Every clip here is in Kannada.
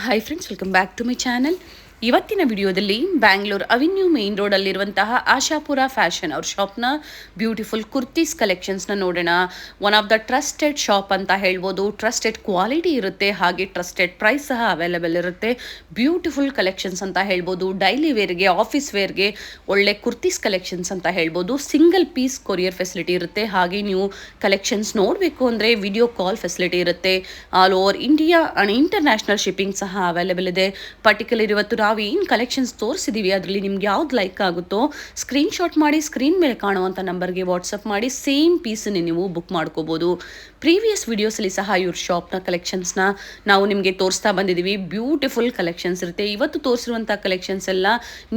Hi friends, welcome back to my channel. ಇವತ್ತಿನ ವಿಡಿಯೋದಲ್ಲಿ ಬ್ಯಾಂಗ್ಳೂರ್ ಅವೆನ್ಯೂ ಮೇನ್ ರೋಡಲ್ಲಿರುವಂತಹ ಆಶಾಪುರ ಫ್ಯಾಷನ್ ಅವ್ರ ಶಾಪ್ನ ಬ್ಯೂಟಿಫುಲ್ ಕುರ್ತೀಸ್ ಕಲೆಕ್ಷನ್ಸ್ನ ನೋಡೋಣ. One of the trusted shop ಅಂತ ಹೇಳ್ಬೋದು. ಟ್ರಸ್ಟೆಡ್ ಕ್ವಾಲಿಟಿ ಇರುತ್ತೆ, ಹಾಗೆ ಟ್ರಸ್ಟೆಡ್ ಪ್ರೈಸ್ ಸಹ ಅವೈಲೇಬಲ್ ಇರುತ್ತೆ. ಬ್ಯೂಟಿಫುಲ್ ಕಲೆಕ್ಷನ್ಸ್ ಅಂತ ಹೇಳ್ಬೋದು. ಡೈಲಿ ವೇರ್ಗೆ, ಆಫೀಸ್ ವೇರ್ಗೆ ಒಳ್ಳೆ ಕುರ್ತೀಸ್ ಕಲೆಕ್ಷನ್ಸ್ ಅಂತ ಹೇಳ್ಬೋದು. ಸಿಂಗಲ್ ಪೀಸ್ ಕೊರಿಯರ್ ಫೆಸಿಲಿಟಿ ಇರುತ್ತೆ. ಹಾಗೆ ನೀವು ಕಲೆಕ್ಷನ್ಸ್ ನೋಡಬೇಕು ಅಂದರೆ ವಿಡಿಯೋ ಕಾಲ್ ಫೆಸಿಲಿಟಿ ಇರುತ್ತೆ. All over India and international shipping ಸಹ ಅವೈಲೇಬಲ್ ಇದೆ. ಪರ್ಟಿಕ್ಯುಲರ್ ಇವತ್ತು ನಾವು ಏನು ಕಲೆಕ್ಷನ್ಸ್ ತೋರಿಸಿದ್ದೀವಿ ಅದರಲ್ಲಿ ನಿಮ್ಗೆ ಯಾವ್ದು ಲೈಕ್ ಆಗುತ್ತೋ ಸ್ಕ್ರೀನ್ಶಾಟ್ ಮಾಡಿ ಸ್ಕ್ರೀನ್ ಮೇಲೆ ಕಾಣುವಂಥ ನಂಬರ್ಗೆ ವಾಟ್ಸಪ್ ಮಾಡಿ ಸೇಮ್ ಪೀಸನ್ನೇ ನೀವು ಬುಕ್ ಮಾಡ್ಕೋಬೋದು. ಪ್ರೀವಿಯಸ್ ವಿಡಿಯೋಸಲ್ಲಿ ಸಹ ಇವ್ರ ಶಾಪ್ನ ಕಲೆಕ್ಷನ್ಸ್ನ ನಾವು ನಿಮಗೆ ತೋರಿಸ್ತಾ ಬಂದಿದ್ದೀವಿ. ಬ್ಯೂಟಿಫುಲ್ ಕಲೆಕ್ಷನ್ಸ್ ಇರುತ್ತೆ. ಇವತ್ತು ತೋರಿಸಿರುವಂಥ ಕಲೆಕ್ಷನ್ಸ್ ಎಲ್ಲ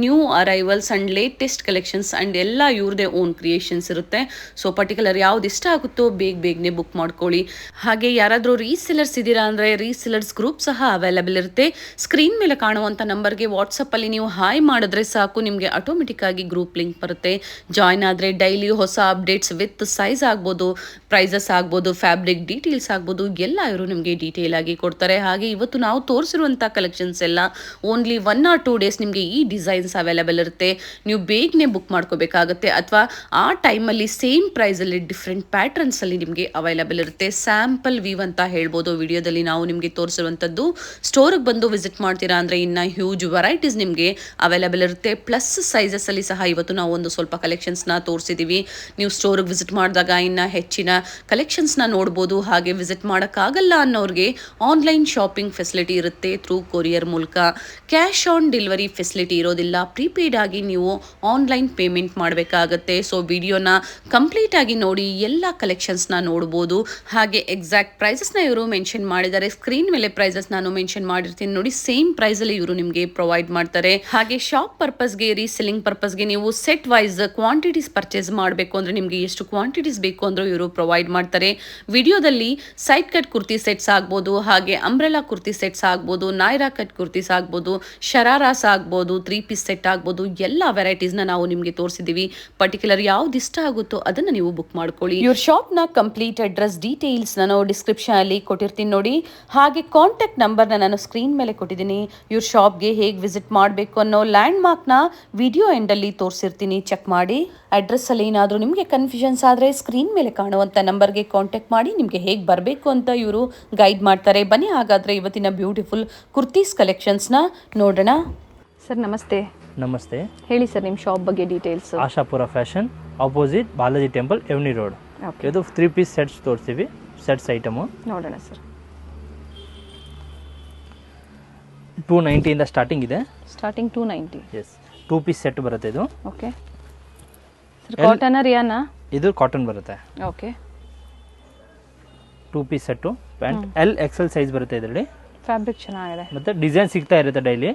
new arrivals and latest collections and ಎಲ್ಲ ಇವ್ರದೇ ಓನ್ ಕ್ರಿಯೇಷನ್ಸ್ ಇರುತ್ತೆ. ಸೊ ಪರ್ಟಿಕ್ಯುಲರ್ ಯಾವ್ದು ಇಷ್ಟ ಆಗುತ್ತೋ ಬೇಗನೆ ಬುಕ್ ಮಾಡ್ಕೊಳ್ಳಿ. ಹಾಗೆ ಯಾರಾದರೂ ರೀಸೆಲರ್ಸ್ ಇದ್ದೀರಾ ಅಂದರೆ ರೀಸೆಲರ್ಸ್ ಗ್ರೂಪ್ ಸಹ ಅವೈಲೇಬಲ್ ಇರುತ್ತೆ. ಸ್ಕ್ರೀನ್ ಮೇಲೆ ಕಾಣುವಂಥ ನಂಬರ್ಗೆ ವಾಟ್ಸಪ್ಪಲ್ಲಿ ನೀವು ಹಾಯ್ ಮಾಡಿದ್ರೆ ಸಾಕು, ನಿಮಗೆ ಆಟೋಮೆಟಿಕ್ ಆಗಿ ಗ್ರೂಪ್ ಲಿಂಕ್ ಬರುತ್ತೆ. ಜಾಯ್ನ್ ಆದರೆ ಡೈಲಿ ಹೊಸ ಅಪ್ಡೇಟ್ಸ್ ವಿತ್ ಸೈಜ್ ಆಗ್ಬೋದು, ಪ್ರೈಸಸ್ ಆಗ್ಬೋದು, ಫ್ಯಾಬ್ರಿಕ್ ಡೀಟೇಲ್ಸ್ ಆಗ್ಬೋದು, ಎಲ್ಲ ಇವರು ನಿಮಗೆ ಡೀಟೇಲ್ ಆಗಿ ಕೊಡ್ತಾರೆ. ಹಾಗೆ ಇವತ್ತು ನಾವು ತೋರಿಸಿರುವಂಥ ಕಲೆಕ್ಷನ್ಸ್ ಎಲ್ಲ ಓನ್ಲಿ 1 or 2 ಡೇಸ್ ನಿಮಗೆ ಈ ಡಿಸೈನ್ಸ್ ಅವೈಲೇಬಲ್ ಇರುತ್ತೆ. ನೀವು ಬೇಗನೆ ಬುಕ್ ಮಾಡ್ಕೋಬೇಕಾಗುತ್ತೆ, ಅಥವಾ ಆ ಟೈಮಲ್ಲಿ ಸೇಮ್ ಪ್ರೈಸಲ್ಲಿ ಡಿಫ್ರೆಂಟ್ ಪ್ಯಾಟ್ರನ್ಸಲ್ಲಿ ನಿಮಗೆ ಅವೈಲೇಬಲ್ ಇರುತ್ತೆ. ಸ್ಯಾಂಪಲ್ ವೀವ್ ಅಂತ ಹೇಳ್ಬೋದು. ವಿಡಿಯೋದಲ್ಲಿ ನಾವು ನಿಮಗೆ ತೋರಿಸಿರುವಂಥದ್ದು. ಸ್ಟೋರಿಗೆ ಬಂದು ವಿಸಿಟ್ ಮಾಡ್ತೀರಾ ಅಂದರೆ ಇನ್ನು ಹ್ಯೂಜ್ ವೆರೈಟೀಸ್ ನಿಮಗೆ ಅವೈಲೇಬಲ್ ಇರುತ್ತೆ. ಪ್ಲಸ್ ಸೈಜಸ್ಸಲ್ಲಿ ಸಹ ಇವತ್ತು ನಾವು ಒಂದು ಸ್ವಲ್ಪ ಕಲೆಕ್ಷನ್ಸ್ನ ತೋರಿಸಿದ್ದೀವಿ. ನೀವು ಸ್ಟೋರಿಗೆ ವಿಸಿಟ್ ಮಾಡಿದಾಗ ಇನ್ನು ಹೆಚ್ಚಿನ ಕಲೆಕ್ಷನ್ಸ್ನ ನೋಡ್ಬೋದು. ಹಾಗೆ ವಿಸಿಟ್ ಮಾಡೋಕ್ಕಾಗಲ್ಲ ಅನ್ನೋರಿಗೆ ಆನ್ಲೈನ್ ಶಾಪಿಂಗ್ ಫೆಸಿಲಿಟಿ ಇರುತ್ತೆ ಥ್ರೂ ಕೊರಿಯರ್ ಮೂಲಕ. ಕ್ಯಾಶ್ ಆನ್ ಡೆಲಿವರಿ ಫೆಸಿಲಿಟಿ ಇರೋದಿಲ್ಲ. ಪ್ರೀಪೇಯ್ಡ್ ಆಗಿ ನೀವು ಆನ್ಲೈನ್ ಪೇಮೆಂಟ್ ಮಾಡಬೇಕಾಗತ್ತೆ. ಸೊ ವಿಡಿಯೋನ ಕಂಪ್ಲೀಟ್ ಆಗಿ ನೋಡಿ, ಎಲ್ಲ ಕಲೆಕ್ಷನ್ಸ್ನ ನೋಡ್ಬೋದು. ಹಾಗೆ ಎಕ್ಸಾಕ್ಟ್ ಪ್ರೈಸಸ್ನ ಇವರು ಮೆನ್ಷನ್ ಮಾಡಿದ್ದಾರೆ. ಸ್ಕ್ರೀನ್ ಮೇಲೆ ಪ್ರೈಸಸ್ ನಾನು ಮೆನ್ಷನ್ ಮಾಡಿರ್ತೀನಿ ನೋಡಿ. ಸೇಮ್ ಪ್ರೈಸಲ್ಲಿ ಇವರು ನಿಮಗೆ ಪ್ರೊವೈಡ್ ಮಾಡ್ತಾರೆ. ಹಾಗೆ ಶಾಪ್ ಪರ್ಪಸ್ಗೆ, ರೀಸೆಲ್ಲಿಂಗ್ ಪರ್ಪಸ್ಗೆ ನೀವು ಸೆಟ್ ವೈಸ್ ಕ್ವಾಂಟಿಟೀಸ್ ಪರ್ಚೇಸ್ ಮಾಡಬೇಕು ಅಂದರೆ ನಿಮಗೆ ಎಷ್ಟು ಕ್ವಾಂಟಿಟೀಸ್ ಬೇಕು ಅಂದರೂ ಇವರು ಪ್ರೊವೈಡ್ ಮಾಡ್ತಾರೆ. ವಿಡಿಯೋದಲ್ಲಿ ಸೈಡ್ ಕಟ್ ಕುರ್ತಿ ಸೆಟ್ಸ್ ಆಗ್ಬೋದು, ಹಾಗೆ ಅಂಬ್ರೆಲಾ ಕುರ್ತಿ ಸೆಟ್ಸ್ ಆಗ್ಬೋದು, ನಾಯ್ರಾ ಕಟ್ ಕುರ್ತೀಸ್ ಆಗ್ಬೋದು, ಶರಾರಾಸ್ ಆಗ್ಬೋದು, 3 ಪೀಸ್ ಸೆಟ್ ಆಗ್ಬೋದು, ಎಲ್ಲ ವೆರೈಟೀಸ್ನ ನಾವು ನಿಮಗೆ ತೋರಿಸಿದ್ದೀವಿ. ಪರ್ಟಿಕ್ಯುಲರ್ ಯಾವ್ದು ಇಷ್ಟ ಆಗುತ್ತೋ ಅದನ್ನು ನೀವು ಬುಕ್ ಮಾಡ್ಕೊಳ್ಳಿ. ಇವ್ರ ಶಾಪ್ನ ಕಂಪ್ಲೀಟ್ ಅಡ್ರೆಸ್ ಡೀಟೇಲ್ಸ್ ನಾನು ಡಿಸ್ಕ್ರಿಪ್ಷನ್ ಅಲ್ಲಿ ಕೊಟ್ಟಿರ್ತೀನಿ ನೋಡಿ. ಹಾಗೆ ಕಾಂಟ್ಯಾಕ್ಟ್ ನಂಬರ್ನ ನಾನು ಸ್ಕ್ರೀನ್ ಮೇಲೆ ಕೊಟ್ಟಿದ್ದೀನಿ. ಇವ್ರ ಶಾಪ್ಗೆ ಹೇಗೆ ವಿಸಿಟ್ ಮಾಡಬೇಕು ಅನ್ನೋ ಲ್ಯಾಂಡ್ ಮಾರ್ಕ್ನ ವಿಡಿಯೋ ಎಂಡಲ್ಲಿ ತೋರಿಸಿರ್ತೀನಿ, ಚೆಕ್ ಮಾಡಿ. ಅಡ್ರೆಸ್ಸಲ್ಲಿ ಏನಾದರೂ ನಿಮಗೆ ಕನ್ಫ್ಯೂಷನ್ಸ್ ಆದರೆ ಸ್ಕ್ರೀನ್ ಮೇಲೆ ಕಾಣುವಂಥ ನಂಬರ್ಗೆ ಕಾಂಟ್ಯಾಕ್ಟ್ ಮಾಡಿ ನಿಮಗೆ ಹೇಗೆ ಬರಬೇಕು ಅಂತ ಇವರು ಗೈಡ್ ಮಾಡ್ತಾರೆ. ಬನ್ನಿ ಹಾಗಾದರೆ ಇವತ್ತಿನ ಬ್ಯೂಟಿಫುಲ್ ಕುರ್ತೀಸ್ ಕಲೆಕ್ಷನ್ಸ್ನ ನೋಡೋಣ. ಸರ್ ನಮಸ್ತೆ. ನಮಸ್ತೆ, ಹೇಳಿ ಸರ್ ನಿಮ್ಮ ಶಾಪ್ ಬಗ್ಗೆ details. Ashapura fashion, opposite Balaji temple, avenue road. ಇದು 3 ಪೀಸ್ ಸೆಟ್ಸ್ ತೋರಿಸ್ತೀವಿ. ಸೆಟ್ಸ್ ಐಟಮು ನೋಡೋಣ ಸರ್. 290 ಇಂದ ಸ್ಟಾರ್ಟಿಂಗ್ ಇದೆ. ಸ್ಟಾರ್ಟಿಂಗ್ 290. ಎಸ್, 2 ಪೀಸ್ ಸೆಟ್ ಬರುತ್ತೆ ಇದು. Okay sir. ಕಾಟನ್ ರಿಯಾನಾ? ಇದು ಕಾಟನ್ ಬರುತ್ತೆ. Okay. 2 piece set. Pant LXL size ಬರುತ್ತೆ ಇದರಲ್ಲಿ. ಫ್ಯಾಬ್ರಿಕ್ ಚೆನ್ನಾಗಿದೆ ಮತ್ತೆ ಡಿಸೈನ್ ಸಿಗ್ತಾ ಇರುತ್ತೆ ಡೈಲಿ.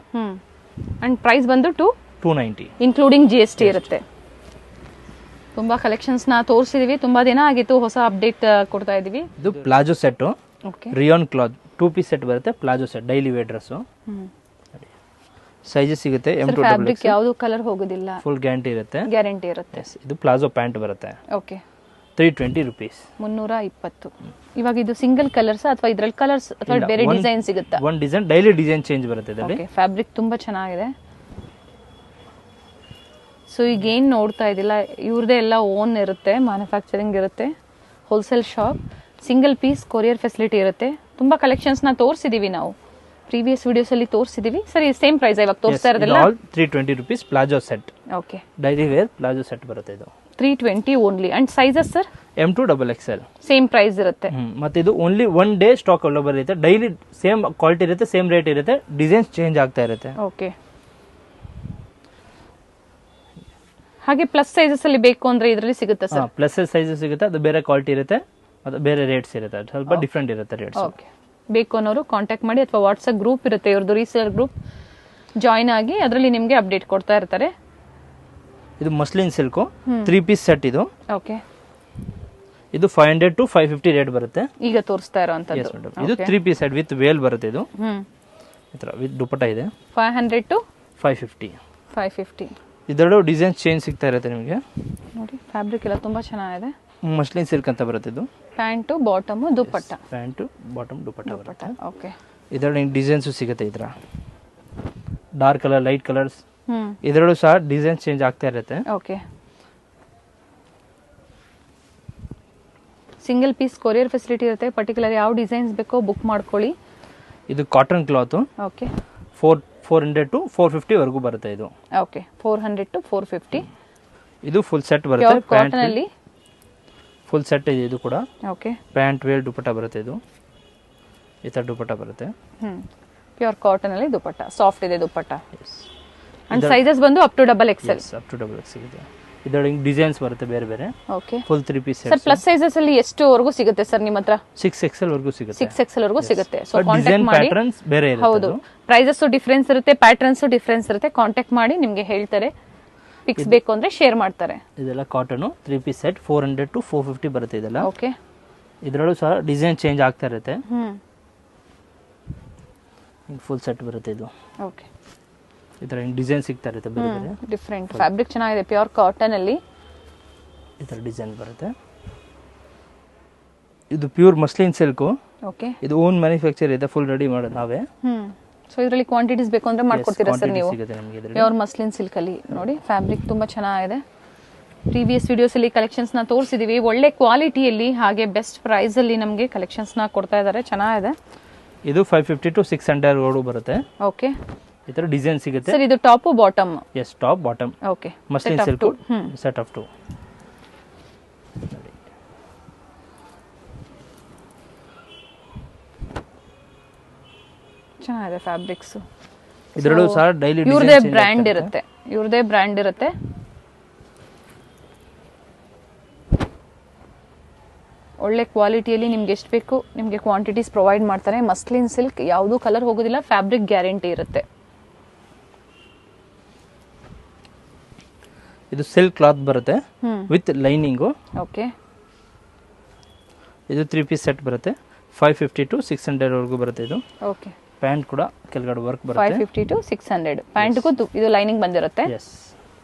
ಅಂಡ್ ಪ್ರೈಸ್ ಬಂದು 290 ಇನ್ಕ್ಲೂಡಿಂಗ್ GST ಇರುತ್ತೆ. ತುಂಬಾ ಕಲೆಕ್ಷನ್ಸ್ ನ ತೋರಿಸಿದೀವಿ. ತುಂಬಾ ದಿನ ಆಗಿತ್ತು, ಹೊಸ ಅಪ್ಡೇಟ್ ಕೊಡ್ತಾ ಇದೀವಿ. ಇದು palazzo set, okay. Rayon cloth 2 piece set ಬರುತ್ತೆ. Palazzo set daily wear dress. Sizes ಸಿಗುತ್ತೆ. ಫ್ಯಾಬ್ರಿಕ್ ಯಾವುದು ಕಲರ್ ಹೋಗೋದಿಲ್ಲ. ಫುಲ್ ಗ್ಯಾರಂಟಿ ಇರುತ್ತೆ. ಇದು ಪ್ಲಾಜೋ ಪ್ಯಾಂಟ್ ಬರುತ್ತೆ. ಓಕೆ. 320 rupees. 320. ಇವಾಗ ಇದು ಸಿಂಗಲ್ ಕಲರ್ಸ್ ಅಥವಾ ಇದರಲ್ಲಿ ಕಲರ್ಸ್ ಅಥವಾ ಬೇರೆ ಡಿಸೈನ್ ಸಿಗುತ್ತಾ? ಒಂದು ಡಿಸೈನ್ ಡೈಲಿ ಡಿಸೈನ್ ಚೇಂಜ್ ಬರುತ್ತೆ ಇದರಲ್ಲಿ. ಓಕೆ. ಫ್ಯಾಬ್ರಿಕ್ ತುಂಬಾ ಚೆನ್ನಾಗಿದೆ. ಸೊ ಈಗ ಏನು ನೋಡ್ತಾ ಇದಿಲ್ಲ, ಇವ್ರದೇ ಎಲ್ಲ ಓನ್ ಇರುತ್ತೆ, ಮ್ಯಾನುಫ್ಯಾಕ್ಚರಿಂಗ್ ಇರುತ್ತೆ. Wholesale shop, single piece courier facility ಇರುತ್ತೆ. ತುಂಬಾ ಕಲೆಕ್ಷನ್ಸ್ ನ ತೋರಿಸಿದೀವಿ ನಾವು, ಪ್ರೀವಿಯಸ್ ವಿಡಿಯೋಸ್ ಅಲ್ಲಿ ತೋರಿಸಿದೀವಿ. ಸರಿ, ಸೇಮ್ ಪ್ರೈಸ್ ಇವಾಗ ತೋರಿಸ್ತಾ ಇರೋದಿಲ್ಲ. 320 rupees palazzo set. Okay. Daily wear palazzo set ಬರುತ್ತೆ ಇದು. 320 only. And sizes sir? M to XXL same price ಇರುತ್ತೆ. ಮತ್ತೆ ಇದು ಓನ್ಲಿ 1 ಡೇ ಸ್ಟಾಕ್ ಅವೈಲೇಬಲ್ ಇರುತ್ತೆ. ಡೈಲಿ ಸೇಮ್ ಕ್ವಾಲಿಟಿ ಇರುತ್ತೆ, ಸೇಮ್ ರೇಟ್ ಇರುತ್ತೆ, ಡಿಸೈನ್ಸ್ ಚೇಂಜ್ ಆಗ್ತಾ ಇರುತ್ತೆ. ಓಕೆ. ಹಾಗೆ ಪ್ಲಸ್ ಸೈಜಸ್ ಅಲ್ಲಿ ಬೇಕು ಅಂದ್ರೆ ಇದರಲ್ಲಿ ಸಿಗುತ್ತೆ ಸರ್? ಪ್ಲಸ್ ಸೈಜಸ್ ಸಿಗುತ್ತೆ, ಅದು ಬೇರೆ ಕ್ವಾಲಿಟಿ ಇರುತ್ತೆ, ಅದು ಬೇರೆ ರೇಟ್ಸ್ ಇರುತ್ತೆ, ಸ್ವಲ್ಪ ಡಿಫ್ರೆಂಟ್ ಇರುತ್ತೆ ರೇಟ್ಸ್. ಓಕೆ. ಬೇಕು ಅನ್ನೋರು ಕಾಂಟ್ಯಾಕ್ಟ್ ಮಾಡಿ, ಅಥವಾ ವಾಟ್ಸ್ಆಪ್ ಗ್ರೂಪ್ ಇರುತ್ತೆ ಇವ್ರದ್ದು, ರೀಸೇಲರ್ ಗ್ರೂಪ್, ಜಾಯಿನ್ ಆಗಿ ಅದರಲ್ಲಿ ನಿಮಗೆ ಅಪ್ಡೇಟ್ ಕೊಡ್ತಾ ಇರ್ತಾರೆ. ಇದು ಮಸ್ಲಿನ್ ಸಿಲ್ಕ್ 3 ಪೀಸ್ ಸೆಟ್ ಇದು. ಓಕೆ. ಇದು 500 to 550 ರೇಟ್ ಬರುತ್ತೆ. ಈಗ ತೋರಿಸ್ತಾ ಇರೋಂತದ್ದು ಇದು 3 ಪೀಸ್ ಸೆಟ್ ವಿತ್ ವೇಲ್ ಬರುತ್ತೆ. ಇದು ವಿತ್ ದುಪಟ್ಟ ಇದೆ. 500 to 550. ಇದರಲ್ಲೂ ಡಿಸೈನ್ ಚೇಂಜ್ ಸಿಗ್ತಾ ಇರುತ್ತೆ ನಿಮಗೆ ನೋಡಿ. ಫ್ಯಾಬ್ರಿಕ್ ಎಲ್ಲ ತುಂಬಾ ಚೆನ್ನಾಗಿದೆ. ಮಸ್ಲಿನ್ ಸಿಲ್ಕ್ ಅಂತ ಬರುತ್ತೆ ಇದು. Pant bottom dupatta. Pant bottom dupatta ಬರುತ್ತೆ. ಓಕೆ. ಇದರಲ್ಲಿ ಡಿಸೈನ್ಸು ಸಿಗುತ್ತೆ. ಈ ಥರ dark colour, light colours, hmm ಇದರಲ್ಲೂ ಸಹ ಡಿಸೈನ್ಸ್ ಚೇಂಜ್ ಆಗ್ತಾ ಇರುತ್ತೆ. Okay. Single piece courier facility ಇರುತ್ತೆ. ಪರ್ಟಿಕ್ಯುಲರ್ ಯಾವ ಡಿಸೈನ್ಸ್ ಬೇಕೋ ಬುಕ್ ಮಾಡ್ಕೊಳ್ಳಿ. ಇದು ಕಾಟನ್ ಕ್ಲಾತು. ಓಕೆ. 400 to 450 ವರೆಗೂ ಬರುತ್ತೆ ಇದು. ಓಕೆ. 400 to 450. ಇದು ಫುಲ್ ಸೆಟ್ ಬರುತ್ತೆ. ಕಾಟನ್ ಅಲ್ಲಿ ಫುಲ್ ಸೆಟ್ ಇದೆ ಇದು ಕೂಡ. ಓಕೆ. ಪ್ಯಾಂಟ್ ವೇರ್ ದುಪಟ್ಟ ಬರುತ್ತೆ. ಇದು ಈ ಥರ ದುಪಟ್ಟ ಬರುತ್ತೆ. ಪ್ಯೂರ್ ಕಾಟನ್ ಅಲ್ಲಿ ದುಪಟ್ಟ, ಸಾಫ್ಟ್ ಇದೆ ದುಪಟ್ಟ. ಅಂಡ್ ಸೈಜಸ್ ಬಂದು up to double XL. Up to double XL ಇದೆ. ಇದರಲ್ಲಿ ಡಿಸೈನ್ಸ್ ಬರುತ್ತೆ ಬೇರೆ ಬೇರೆ. Okay. Full 3 piece sir plus sizes ಅಲ್ಲಿ ಎಷ್ಟು ವರೆಗೂ ಸಿಗುತ್ತೆ ಸರ್ ನಿಮ್ಮ ಹತ್ರ? 6XL ವರೆಗೂ ಸಿಗುತ್ತೆ. 6XL ವರೆಗೂ ಸಿಗುತ್ತೆ. ಸೊ ಡಿಸೈನ್ ಕಾಂಟ್ಯಾಕ್ಟ್ ಮಾಡಿ. ಪ್ಯಾಟರ್ನ್ಸ್ ಬೇರೆ ಇರುತ್ತೆ. ಹೌದು, ಪ್ರೈಸಸ್ ಡಿಫರೆನ್ಸ್ ಇರುತ್ತೆ, ಪ್ಯಾಟರ್ನ್ಸ್ ಡಿಫರೆನ್ಸ್ ಇರುತ್ತೆ. ಕಾಂಟ್ಯಾಕ್ಟ್ ಮಾಡಿ, ನಿಮಗೆ ಹೇಳ್ತಾರೆ. ಪಿಕ್ಸ್ ಬೇಕು ಅಂದ್ರೆ ಶೇರ್ ಮಾಡ್ತಾರೆ. ಇದೆಲ್ಲ ಕಾಟನ್ 3 ಪೀಸ್ ಸೆಟ್ 400 to 450 ಬರುತ್ತೆ ಇದೆಲ್ಲ. ಓಕೆ. ಇದರಲ್ಲೂ ಸಹ ಡಿಸೈನ್ ಚೇಂಜ್ ಆಗ್ತಾ ಇರುತ್ತೆ. ಫುಲ್ ಸೆಟ್ ಬರುತ್ತೆ ಇದು. ಓಕೆ. ಈ ಥರ ಡಿಸೈನ್ ಸಿಗ್ತಾ ಇರುತ್ತೆ ಬೇರೆ ಬೇರೆ. ಡಿಫರೆಂಟ್ ಫ್ಯಾಬ್ರಿಕ್ ಚೆನ್ನಾಗಿದೆ. ಪ್ಯೂರ್ ಕಾಟನ್ ಅಲ್ಲಿ ಈ ಥರ ಡಿಸೈನ್ ಬರುತ್ತೆ. ಇದು ಪ್ಯೂರ್ ಮಸ್ಲಿನ್ ಸಿಲ್ಕು. ಓಕೆ. ಇದು ಓನ್ ಮ್ಯಾನುಫ್ಯಾಕ್ಚರ್ ಇದೆ, ಫುಲ್ ರೆಡಿ ಮಾಡೋದು ನಾವೇ. ಸೊ ಇದರಲ್ಲಿ ಕ್ವಾಂಟಿಟೀಸ್ ಬೇಕು ಅಂದ್ರೆ ಮಾಡ್ಕೊಡ್ತೀರಾ ಸರ್ ನೀವು? ಸಿಗುತ್ತೆ ನಮಗೆ ಇದರಲ್ಲಿ. ಪ್ಯೂರ್ ಮಸ್ಲಿನ್ ಸಿಲ್ಕ್ ಅಲ್ಲಿ ನೋಡಿ ಫ್ಯಾಬ್ರಿಕ್ ತುಂಬಾ ಚೆನ್ನಾಗಿದೆ. ಪ್ರೀವಿಯಸ್ ವಿಡಿಯೋಸ್ ಅಲ್ಲಿ ಕಲೆಕ್ಷನ್ಸ್ ನ ತೋರಿಸಿದೀವಿ. ಒಳ್ಳೆ ಕ್ವಾಲಿಟಿಯಲ್ಲಿ ಹಾಗೆ ಬೆಸ್ಟ್ ಪ್ರೈಸ್ ಅಲ್ಲಿ ನಮಗೆ ಕಲೆಕ್ಷನ್ಸ್ ನ ಕೊಡ್ತಾ ಇದ್ದಾರೆ. ಚೆನ್ನಾಗಿದೆ. ಇದು 550 to 600 ರೋಡು ಬರುತ್ತೆ. ಓಕೆ. ಈ ತರ ಡಿಸೈನ್ ಸಿಗುತ್ತೆ ಸರ್. ಇದು top bottom? Yes, top bottom. Okay. Muslin silk set of 2. ಚೆನ್ನಾಗಿದೆ ಫ್ಯಾಬ್ರಿಕ್ಸ್. ಇದರಲ್ಲೂ ಸಹ ಡೈಲಿ ಇವ್ರದೇ ಬ್ರ್ಯಾಂಡ್ ಇರುತ್ತೆ. ಇವ್ರದೇ ಬ್ರ್ಯಾಂಡ್ ಇರುತ್ತೆ. ಒಳ್ಳೆ ಕ್ವಾಲಿಟಿಯಲ್ಲಿ ನಿಮ್ಗೆ ಎಷ್ಟು ಬೇಕು ನಿಮಗೆ ಕ್ವಾಂಟಿಟೀಸ್ ಪ್ರೊವೈಡ್ ಮಾಡ್ತಾರೆ. ಮಸ್ಲಿನ್ ಸಿಲ್ಕ್, ಯಾವುದೂ ಕಲರ್ ಹೋಗೋದಿಲ್ಲ, ಫ್ಯಾಬ್ರಿಕ್ ಗ್ಯಾರಂಟಿ ಇರುತ್ತೆ. ಇದು ಸಿಲ್ಕ್ ಕ್ಲಾತ್ ಬರುತ್ತೆ ವಿತ್ ಲೈನಿಂಗು. ಓಕೆ. ಇದು 3 ಪೀಸ್ ಸೆಟ್ ಬರುತ್ತೆ. 550 to 600 ವರೆಗೂ ಬರುತ್ತೆ ಇದು. ಓಕೆ. ಪ್ಯಾಂಟ್ ಕೂಡ ಕೆಳಗಡೆ ವರ್ಕ್ ಬರುತ್ತೆ. 550 to 600 ಪ್ಯಾಂಟ್ಗೂ ಇದು ಲೈನಿಂಗ್ ಬಂದಿರುತ್ತೆ. ಎಸ್.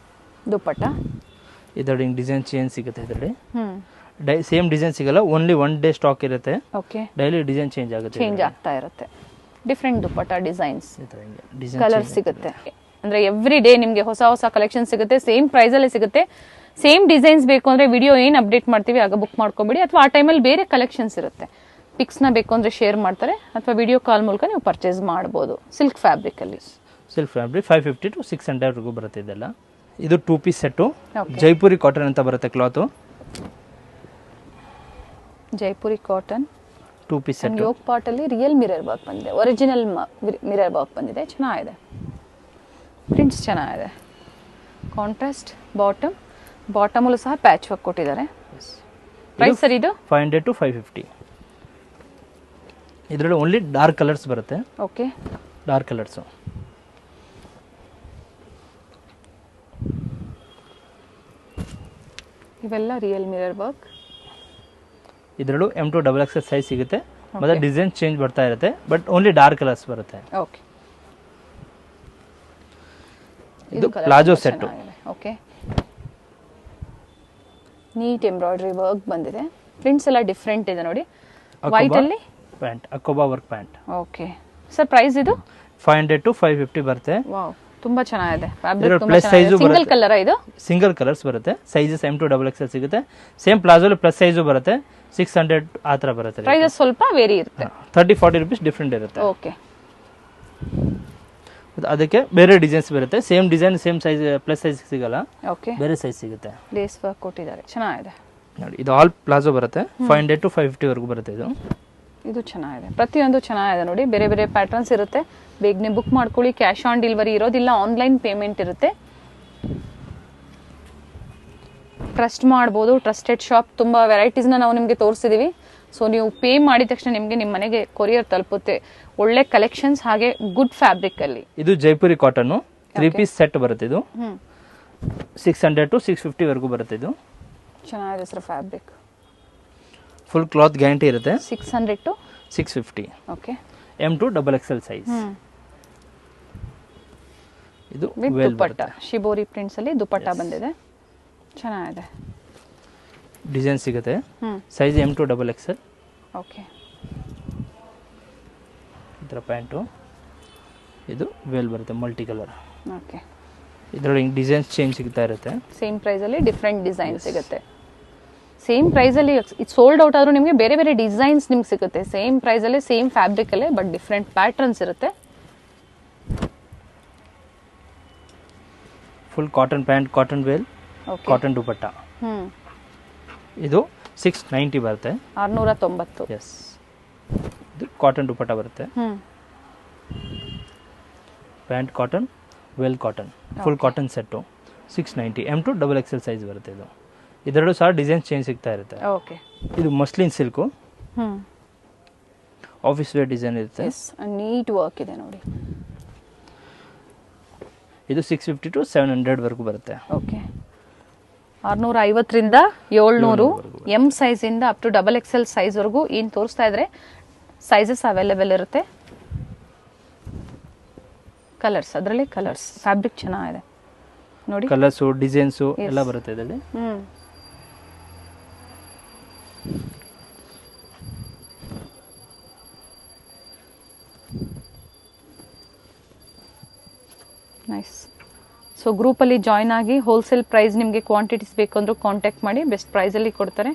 ದುಪಟ್ಟ ಇದರಲ್ಲಿ ಡಿಸೈನ್ ಚೇಂಜ್ ಸಿಗುತ್ತೆ. ಇದರಲ್ಲಿ ಸೇಮ್ ಡಿಸೈನ್ ಸಿಗಲ್ಲ, ಓನ್ಲಿ 1 ಡೇ ಸ್ಟಾಕ್ ಇರುತ್ತೆ. ಓಕೆ. ಡೈಲಿ ಡಿಸೈನ್ ಚೇಂಜ್ ಆಗುತ್ತೆ, ಚೇಂಜ್ ಆಗ್ತಾ ಇರುತ್ತೆ. Different dupatta designs, design colour ಸಿಗುತ್ತೆ. ಅಂದ್ರೆ ಎವ್ರಿ ಡೇ ನಿಮಗೆ ಹೊಸ ಹೊಸ ಕಲೆಕ್ಷನ್ ಸಿಗುತ್ತೆ. ಸೇಮ್ ಪ್ರೈಸ್ ಅಲ್ಲಿ ಸಿಗುತ್ತೆ. ಸೇಮ್ ಡಿಸೈನ್ಸ್ ಬೇಕು ಅಂದ್ರೆ ವಿಡಿಯೋ ಏನು ಅಪ್ಡೇಟ್ ಮಾಡ್ತೀವಿ ಆಗ ಬುಕ್ ಮಾಡ್ಕೊಬೇಡಿ. ಅಥವಾ ಆ ಟೈಮಲ್ಲಿ ಬೇರೆ ಕಲೆಕ್ಷನ್ಸ್ ಇರುತ್ತೆ, ಪಿಕ್ಸ್ನ ಬೇಕು ಅಂದ್ರೆ ಶೇರ್ ಮಾಡ್ತಾರೆ, ಅಥವಾ ವಿಡಿಯೋ ಕಾಲ್ ಮೂಲಕ ನೀವು ಪರ್ಚೇಸ್ ಮಾಡ್ಬೋದು. ಸಿಲ್ಕ್ ಫ್ಯಾಬ್ರಿಕ್ ಅಲ್ಲಿ, ಸಿಲ್ಕ್ ಫ್ಯಾಬ್ರಿಕ್ 550 to 600 ವರೆಗೂ ಬರುತ್ತೆ ಇದೆಲ್ಲ. ಇದು 2 ಪೀಸ್ ಸೆಟ್ಟು. ಜೈಪುರಿ ಕಾಟನ್ ಅಂತ ಬರುತ್ತೆ cloth. Jaipuri cotton 2 piece set. Yoke part ಅಲ್ಲಿ ರಿಯಲ್ ಮಿರರ್ ವರ್ಕ್ ಬಂದಿದೆ, ಒರಿಜಿನಲ್ ಮಿರರ್ ವರ್ಕ್ ಬಂದಿದೆ. ಚೆನ್ನಾಗಿದೆ, ಪ್ರಿಂಟ್ಸ್ ಚೆನ್ನಾಗಿದೆ. ಕಾಂಟ್ರಾಸ್ಟ್ ಬಾಟಮ್, ಬಾಟಮಲ್ಲೂ ಸಹ ಪ್ಯಾಚ್ ವರ್ಕ್ ಕೊಟ್ಟಿದ್ದಾರೆ. ಪ್ರೈಸ್ ಸರ್ ಇದು 500 to 550. ಇದರಲ್ಲಿ ಓನ್ಲಿ ಡಾರ್ಕ್ ಕಲರ್ಸ್ ಬರುತ್ತೆ. ಓಕೆ. Dark colours. ಇವೆಲ್ಲ ರಿಯಲ್ ಮಿರರ್ ವರ್ಕ್. ಇದರಲ್ಲೂ M to XXL ಸೈಜ್ ಸಿಗುತ್ತೆ. ಮತ್ತೆ ಡಿಸೈನ್ ಚೇಂಜ್ ಬರ್ತಾ ಇರುತ್ತೆ, ಬಟ್ ಓನ್ಲಿ ಡಾರ್ಕ್ ಕಲರ್ಸ್ ಬರುತ್ತೆ. ಓಕೆ. ಇದು palazzo set. Okay. Neat embroidery work ಬಂದಿದೆ. ಪ್ರಿಂಟ್ಸ್ ಎಲ್ಲ ಡಿಫರೆಂಟ್ ಇದೆ ನೋಡಿ. ವೈಟ್ ಅಲ್ಲಿ ಪ್ಯಾಂಟ್, ಅಕೋಬಾ work pant. Okay sir. Price ಇದು 500 to 550 ಬರುತ್ತೆ. ವಾವ್, ತುಂಬಾ ಚೆನ್ನಾಗಿದೆ. ಫ್ಯಾಬ್ರಿಕ್ ತುಂಬಾ ಪ್ಲಸ್ ಸೈಜ್ ಚೆನ್ನಾಗಿದೆ. ಸಿಂಗಲ್ ಕಲರ್ ಇದು? ಸಿಂಗಲ್ ಕಲರ್ಸ್ ಬರುತ್ತೆ. ಸೈಜಸ್ M to XXL ಸಿಗುತ್ತೆ. ಸೇಮ್ ಪ್ಲಾಜೋ ಪ್ಲಸ್ ಸೈಜು ಬರುತ್ತೆ. 600 ಆ ಥರ ಬರುತ್ತೆ. ಪ್ರೈಸಸ್ ಸ್ವಲ್ಪ ವೇರಿ ಇರುತ್ತೆ, 30-40 rupees ಡಿಫ್ರೆಂಟ್ ಇರುತ್ತೆ. ಓಕೆ. ಅದಕ್ಕೆ ಬೇರೆ ಡಿಸೈನ್ಸ್ ಬರುತ್ತೆ. Same design same size plus size ಸಿಗಲ್ಲ, ಓಕೆ. ಬೇರೆ ಸೈಜ್ ಸಿಗುತ್ತೆ. ಲೇಸ್ ವರ್ಕ್ ಕೊಟ್ಟಿದ್ದಾರೆ, ಚೆನ್ನಾಗಿದೆ ನೋಡಿ. ಇದು ಆಲ್ ಪ್ಲಾಜೋ ಬರುತ್ತೆ. 500 to 550 ವರೆಗೂ ಬರುತ್ತೆ ಇದು. ಇದು ಚೆನ್ನಾಗಿದೆ, ಪ್ರತಿಯೊಂದು ಚೆನ್ನಾಗಿದೆ ನೋಡಿ. ಬೇರೆ ಬೇರೆ ಪ್ಯಾಟರ್ನ್ಸ್ ಇರುತ್ತೆ. ಬೇಗನೆ ಬುಕ್ ಮಾಡ್ಕೊಳ್ಳಿ. ಕ್ಯಾಶ್ ಆನ್ ಡೆಲಿವರಿ ಇರೋದಿಲ್ಲ, ಆನ್ಲೈನ್ ಪೇಮೆಂಟ್ ಇರುತ್ತೆ. ಟ್ರಸ್ಟ್ ಮಾಡ್ಬೋದು. Trusted shop. ತುಂಬ ವೆರೈಟೀಸ್ನ ನಾವು ನಿಮಗೆ ತೋರಿಸಿದ್ದೀವಿ. ಸೊ ನೀವು ಪೇ ಮಾಡಿದ ತಕ್ಷಣ ನಿಮಗೆ ನಿಮ್ಮ ಮನೆಗೆ ಕೊರಿಯರ್ ತಲುಪುತ್ತೆ. ಒಳ್ಳೆ ಕಲೆಕ್ಷನ್ಸ್, ಹಾಗೆ ಗುಡ್ ಫ್ಯಾಬ್ರಿಕ್ ಅಲ್ಲಿ. ಇದು ಜೈಪುರಿ ಕಾಟನ್ 3 ಪೀಸ್ ಸೆಟ್ ಬರುತ್ತೆ. ಇದು 600 to 650 ವರೆಗೂ ಬರುತ್ತೆ. ಇದು ಚೆನ್ನಾಗಿದೆ sir fabric. Full cloth guarantee ಇರುತ್ತೆ. 600 to 650. Okay. M to XXL size. ಇದು ದುಪಟ್ಟ ಶಿಬೋರಿ ಪ್ರಿಂಟ್ಸ್ ಅಲ್ಲಿ ದುಪಟ್ಟ ಬಂದಿದೆ, ಚೆನ್ನಾಗಿದೆ. ಡಿಸೈನ್ ಸಿಗುತ್ತೆ. Size M to XXL. Okay. ಈ ಥರ ಪ್ಯಾಂಟು. ಇದು ವೇಲ್ ಬರುತ್ತೆ ಮಲ್ಟಿ ಕಲರ್. ಓಕೆ, ಇದರೊಳಗೆ ಹಿಂಗೆ ಡಿಸೈನ್ಸ್ ಚೇಂಜ್ ಸಿಗ್ತಾ ಇರುತ್ತೆ. ಸೇಮ್ ಪ್ರೈಸಲ್ಲಿ ಡಿಫ್ರೆಂಟ್ ಡಿಸೈನ್ ಸಿಗುತ್ತೆ. ಸೇಮ್ ಪ್ರೈಸಲ್ಲಿ ಇದು ಸೋಲ್ಡ್ ಔಟ್ ಆದರೂ ನಿಮಗೆ ಬೇರೆ ಬೇರೆ ಡಿಸೈನ್ಸ್ ನಿಮ್ಗೆ ಸಿಗುತ್ತೆ. ಸೇಮ್ ಪ್ರೈಸಲ್ಲಿ ಸೇಮ್ ಫ್ಯಾಬ್ರಿಕಲ್ಲೇ ಬಟ್ ಡಿಫ್ರೆಂಟ್ ಪ್ಯಾಟರ್ನ್ಸ್ ಇರುತ್ತೆ. Full cotton pant, cotton veil, cotton dupatta. ಇದು 690 ಬರುತ್ತೆ. 690. ಎಸ್, ಇದು ಕಾಟನ್ ದುಪಟ್ಟ ಬರುತ್ತೆ. Pant cotton, veil cotton, full cotton set 690. M2 XXL size ಬರುತ್ತೆ. ಇದು ಇದರಲ್ಲೂ ಸಹ ಡಿಸೈನ್ಸ್ ಚೇಂಜ್ ಸಿಗ್ತಾ ಇರುತ್ತೆ. ಓಕೆ, ಇದು muslin silk, office wear design ಇರುತ್ತೆ. ನೀಟ್ ವರ್ಕ್ ಇದೆ ನೋಡಿ. ಇದು 650 to 700 ವರೆಗೂ ಬರುತ್ತೆ. ಓಕೆ, 650ರಿಂದ 700 ಎಂ ಸೈಜಿಂದ ಅಪ್ ಟು XXL ಸೈಜ್ವರೆಗೂ ಏನು ತೋರಿಸ್ತಾ ಇದ್ರೆ ಸೈಜಸ್ ಅವೈಲೇಬಲ್ ಇರುತ್ತೆ. ಕಲರ್ಸ್, ಅದರಲ್ಲಿ ಕಲರ್ಸ್, ಫ್ಯಾಬ್ರಿಕ್ ಚೆನ್ನಾಗಿದೆ ನೋಡಿ. ಕಲರ್ಸು, ಡಿಸೈನ್ಸು ಎಲ್ಲ ಬರುತ್ತೆ ಇದರಲ್ಲಿ. ನೈಸ್. ಸೊ ಗ್ರೂಪಲ್ಲಿ ಜಾಯ್ನ್ ಆಗಿ ಹೋಲ್ಸೇಲ್ ಪ್ರೈಸ್ ನಿಮಗೆ ಕ್ವಾಂಟಿಟೀಸ್ ಬೇಕಂದ್ರೂ ಕಾಂಟ್ಯಾಕ್ಟ್ ಮಾಡಿ, ಬೆಸ್ಟ್ ಪ್ರೈಸಲ್ಲಿ ಕೊಡ್ತಾರೆ.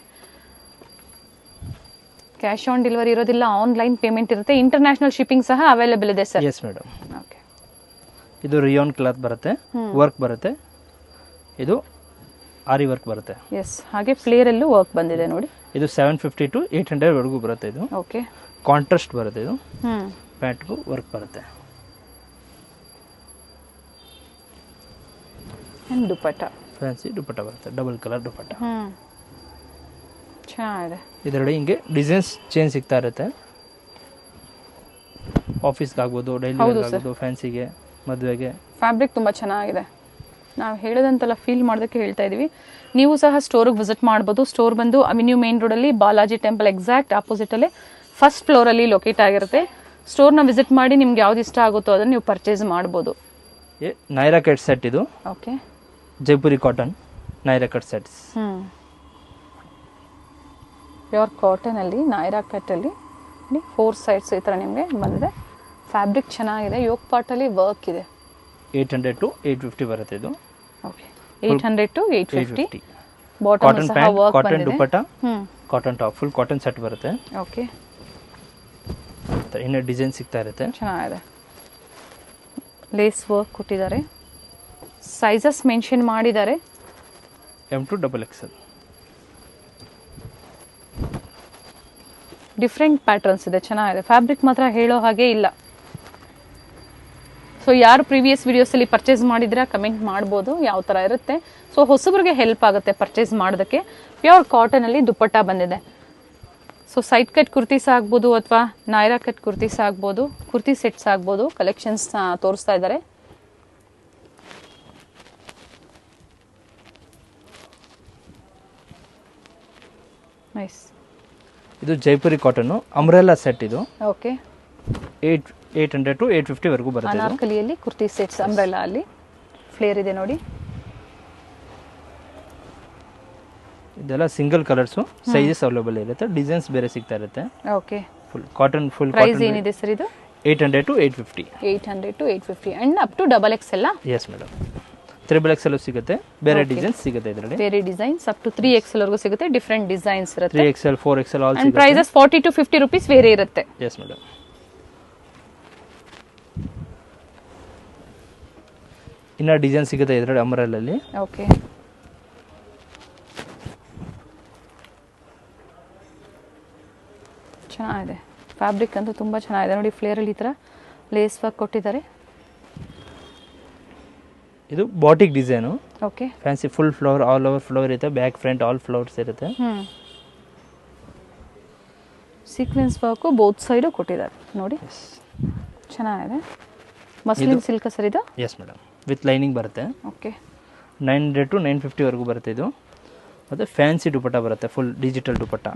ಕ್ಯಾಶ್ ಆನ್ ಡೆಲಿವರಿ ಇರೋದಿಲ್ಲ, ಆನ್ಲೈನ್ ಪೇಮೆಂಟ್ ಇರುತ್ತೆ. ಇಂಟರ್ನ್ಯಾಷನಲ್ ಶಿಪ್ಪಿಂಗ್ ಸಹ ಅವೈಲೇಬಲ್ ಇದೆ ಸರ್. Yes madam. ಓಕೆ, ಇದು ರಿಯಾನ್ ಕ್ಲಾತ್ ಬರುತ್ತೆ, ವರ್ಕ್ ಬರುತ್ತೆ. ಇದು ಆರಿ ವರ್ಕ್ ಬರುತ್ತೆ. ಎಸ್, ಹಾಗೆ ಫ್ಲೇರಲ್ಲೂ ವರ್ಕ್ ಬಂದಿದೆ ನೋಡಿ. ಇದು 750 to 800 ವರೆಗೂ ಬರುತ್ತೆ. ಇದು ಓಕೆ, ಕಾಂಟ್ರಾಸ್ಟ್ ಬರುತ್ತೆ. ಇದು ಪ್ಯಾಂಟ್ಗೂ ವರ್ಕ್ ಬರುತ್ತೆ. ದುಪಟ್ಟ, ಫ್ಯಾನ್ಸಿ ದುಪಟ್ಟ ಬರುತ್ತೆ, ಡಬಲ್ ಕಲರ್ ದುಪಟ್ಟ. ಚೆನ್ನಾಗಿದೆ. ಇದರಲ್ಲಿ ಹಿಂಗೆ ಡಿಸೈನ್ಸ್ ಚೇಂಜ್ ಸಿಗ್ತಾ ಇರುತ್ತೆ. ಆಫೀಸ್ಗೆ ಆಗ್ಬೋದು, ಡೈಲಿ ಆಗ್ಬೋದು, ಫ್ಯಾನ್ಸಿಗೆ, ಮದುವೆಗೆ. ಫ್ಯಾಬ್ರಿಕ್ ತುಂಬ ಚೆನ್ನಾಗಿದೆ. ನಾವು ಹೇಳೋದಂತೆಲ್ಲ ಫೀಲ್ ಮಾಡೋದಕ್ಕೆ ಹೇಳ್ತಾ ಇದೀವಿ. ನೀವು ಸಹ ಸ್ಟೋರಿಗೆ ವಿಸಿಟ್ ಮಾಡ್ಬೋದು. ಸ್ಟೋರ್ ಬಂದು ಅವೆನ್ಯೂ ಮೇನ್ ರೋಡಲ್ಲಿ ಬಾಲಾಜಿ ಟೆಂಪಲ್ ಎಕ್ಸಾಕ್ಟ್ ಆಪೋಸಿಟಲ್ಲೇ ಫಸ್ಟ್ ಫ್ಲೋರಲ್ಲಿ ಲೊಕೇಟ್ ಆಗಿರುತ್ತೆ. ಸ್ಟೋರ್ನ ವಿಸಿಟ್ ಮಾಡಿ ನಿಮ್ಗೆ ಯಾವ್ದು ಇಷ್ಟ ಆಗುತ್ತೋ ಅದನ್ನು ನೀವು ಪರ್ಚೇಸ್ ಮಾಡ್ಬೋದು. ನೈರಾ ಕಟ್ ಸೆಟ್ ಇದು. Okay, Jaipuri cotton Naira cut sets. Pure ಕಾಟನಲ್ಲಿ ನೈರಾ ಕಟ್ಟಲ್ಲಿ 4 ಸೈಡ್ಸ್ ಈ ಥರ ನಿಮಗೆ ಬಂದಿದೆ. ಫ್ಯಾಬ್ರಿಕ್ ಚೆನ್ನಾಗಿದೆ. ಯೋಕ್ ಪಾರ್ಟಲ್ಲಿ ವರ್ಕ್ ಇದೆ. 800 to 850 ಬರುತ್ತೆ ಇದು. Okay, 800 to 850. Cotton pant, cotton dupatta, cotton top, full cotton set ಬರುತ್ತೆ. ಓಕೆ, ಇನ್ನೂ ಡಿಸೈನ್ ಸಿಗ್ತಾ ಇರುತ್ತೆ. ಚೆನ್ನಾಗಿದೆ. ಲೇಸ್ ವರ್ಕ್ ಕೊಟ್ಟಿದ್ದಾರೆ. ಸೈಜಸ್ ಮೆನ್ಷನ್ ಮಾಡಿದ್ದಾರೆ. M2 XXL. ಡಿಫ್ರೆಂಟ್ ಪ್ಯಾಟರ್ನ್ಸ್ ಇದೆ, ಚೆನ್ನಾಗಿದೆ. ಫ್ಯಾಬ್ರಿಕ್ ಮಾತ್ರ ಹೇಳೋ ಹಾಗೆ ಇಲ್ಲ. ಸೊ ಯಾರು ಪ್ರೀವಿಯಸ್ ವಿಡಿಯೋಸಲ್ಲಿ ಪರ್ಚೇಸ್ ಮಾಡಿದ್ರೆ ಕಮೆಂಟ್ ಮಾಡ್ಬೋದು ಯಾವ ಥರ ಇರುತ್ತೆ. ಸೊ ಹೊಸಬ್ರಿಗೆ ಹೆಲ್ಪ್ ಆಗುತ್ತೆ ಪರ್ಚೇಸ್ ಮಾಡೋದಕ್ಕೆ. ಪ್ಯೂರ್ ಕಾಟನಲ್ಲಿ ದುಪ್ಪಟ್ಟ ಬಂದಿದೆ. ಸೊ ಸೈಡ್ ಕಟ್ ಕುರ್ತೀಸ್ ಆಗ್ಬೋದು ಅಥವಾ ನೈರಾ ಕಟ್ ಕುರ್ತೀಸ್ ಆಗ್ಬೋದು, ಕುರ್ತಿ ಸೆಟ್ಸ್ ಆಗ್ಬೋದು, ಕಲೆಕ್ಷನ್ಸ್ ತೋರಿಸ್ತಾ ಇದ್ದಾರೆ. ನೈಸ್. ಇದು ಜೈಪುರಿ ಕಾಟನ್ ಅಂಬ್ರೆಲಾ ಸೆಟ್. ಇದು ಓಕೆ, 800 to 850 ವರೆಗೂ ಬರುತ್ತೆ. ಅನಾರ್ಕಲಿಯಲ್ಲಿ ಕುರ್ತಿ ಸೆಟ್ಸ್ ಅಂಬ್ರೆಲಾ ಅಲ್ಲಿ ಫ್ಲೇರ್ ಇದೆ ನೋಡಿ. ಇದೆಲ್ಲ ಸಿಂಗಲ್ ಕಲರ್ಸು, ಸೈಜಸ್ ಅವೈಲೇಬಲ್ ಇರುತ್ತೆ, ಡಿಸೈನ್ಸ್ ಬೇರೆ ಸಿಗ್ತಾ ಇರುತ್ತೆ. Okay, full cotton, full price ಏನಿದೆ ಸರ್ ಇದು? 800 to 850. 800 to 850 and up to XXL. Yes madam, 3XL ಸಿಗುತ್ತೆ. ಬೇರೆ ಡಿಸೈನ್ಸ್ ಸಿಗುತ್ತೆ ಇದರಲ್ಲಿ. ಬೇರೆ ಡಿಸೈನ್ಸ್ ಅಪ್ ಟು 3XL ವರೆಗೂ ಸಿಗುತ್ತೆ. ಡಿಫರೆಂಟ್ ಡಿಸೈನ್ಸ್ ಇರುತ್ತೆ. 3XL, 4XL ಆಲ್ ಸಿಗುತ್ತೆ. ಅಂಡ್ ಪ್ರೈಸಸ್ 40 to 50 ರೂಪೀಸ್ ಬೇರೆ ಇರುತ್ತೆ. Yes madam. ಇನ್ನ ಡಿಸೈನ್ ಸಿಗುತ್ತೆ ಇದರಲ್ಲಿ ಅಂಬ್ರೆಲಲ್ಲಿ. ಓಕೆ, ಚೆನ್ನಾಗಿದೆ. ಫ್ಯಾಬ್ರಿಕ್ ಅಂತೂ ತುಂಬ ಚೆನ್ನಾಗಿದೆ ನೋಡಿ. ಫ್ಲೇರಲ್ಲಿ ಈ ಥರ ಲೇಸ್ ವರ್ಕ್ ಕೊಟ್ಟಿದ್ದಾರೆ. ಇದು batik design. Okay, fancy full flower, all over flower ಇರುತ್ತೆ. ಬ್ಯಾಕ್ ಫ್ರಂಟ್ ಆಲ್ ಫ್ಲವರ್ಸ್ ಇರುತ್ತೆ. ಸೀಕ್ವೆನ್ಸ್ ವರ್ಕು ಬೋತ್ ಸೈಡು ಕೊಟ್ಟಿದ್ದಾರೆ ನೋಡಿ. ಚೆನ್ನಾಗಿದೆ. ಮಸ್ಲಿನ್ ಸಿಲ್ಕ್ ಸರ್ ಇದು? ಎಸ್ ಮೇಡಮ್, ವಿತ್ ಲೈನಿಂಗ್ ಬರುತ್ತೆ. ಓಕೆ, 900 to 950 ವರೆಗೂ ಬರುತ್ತೆ ಇದು. ಮತ್ತು ಫ್ಯಾನ್ಸಿ ದುಪಟ್ಟ ಬರುತ್ತೆ, ಫುಲ್ ಡಿಜಿಟಲ್ ದುಪಟ್ಟ.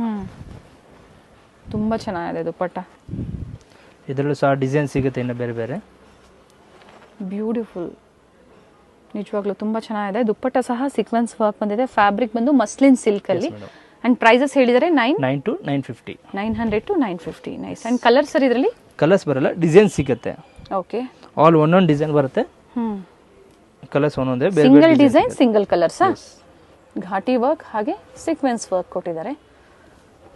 ತುಂಬ ಚೆನ್ನಾಗಿದೆ ದುಪಟ್ಟ. ಇದರಲ್ಲೂ ಸಹ ಡಿಸೈನ್ ಸಿಗುತ್ತೆ ಇನ್ನು ಬೇರೆ ಬೇರೆ. ಬ್ಯೂಟಿಫುಲ್, ನಿಜವಾಗ್ಲೂ ತುಂಬ ಚೆನ್ನಾಗಿದೆ. ದುಪ್ಪಟ್ಟ ಸಹ ಸೀಕ್ವೆನ್ಸ್ ವರ್ಕ್ ಬಂದಿದೆ. ಫ್ಯಾಬ್ರಿಕ್ ಬಂದು ಮಸ್ಲಿನ್ ಸಿಲ್ಕಲ್ಲಿ ಆ್ಯಂಡ್ ಪ್ರೈಸಸ್ ಹೇಳಿದರೆ 9 to 950. 900 to 950. Nice. And colour sir ಇದರಲ್ಲಿ? ಕಲರ್ಸ್ ಬರಲ್ಲ, ಡಿಸೈನ್ ಸಿಗುತ್ತೆ. ಓಕೆ. ಆಲ್ ಒಂದೊಂದು ಡಿಸೈನ್ ಬರುತ್ತೆ. ಕಲರ್ಸ್ ಒಂದೊಂದೇ, ಸಿಂಗಲ್ ಡಿಸೈನ್ ಸಿಂಗಲ್ ಕಲರ್ಸಾ? ಘಾಟಿ ವರ್ಕ್ ಹಾಗೆ ಸೀಕ್ವೆನ್ಸ್ ವರ್ಕ್ ಕೊಟ್ಟಿದ್ದಾರೆ.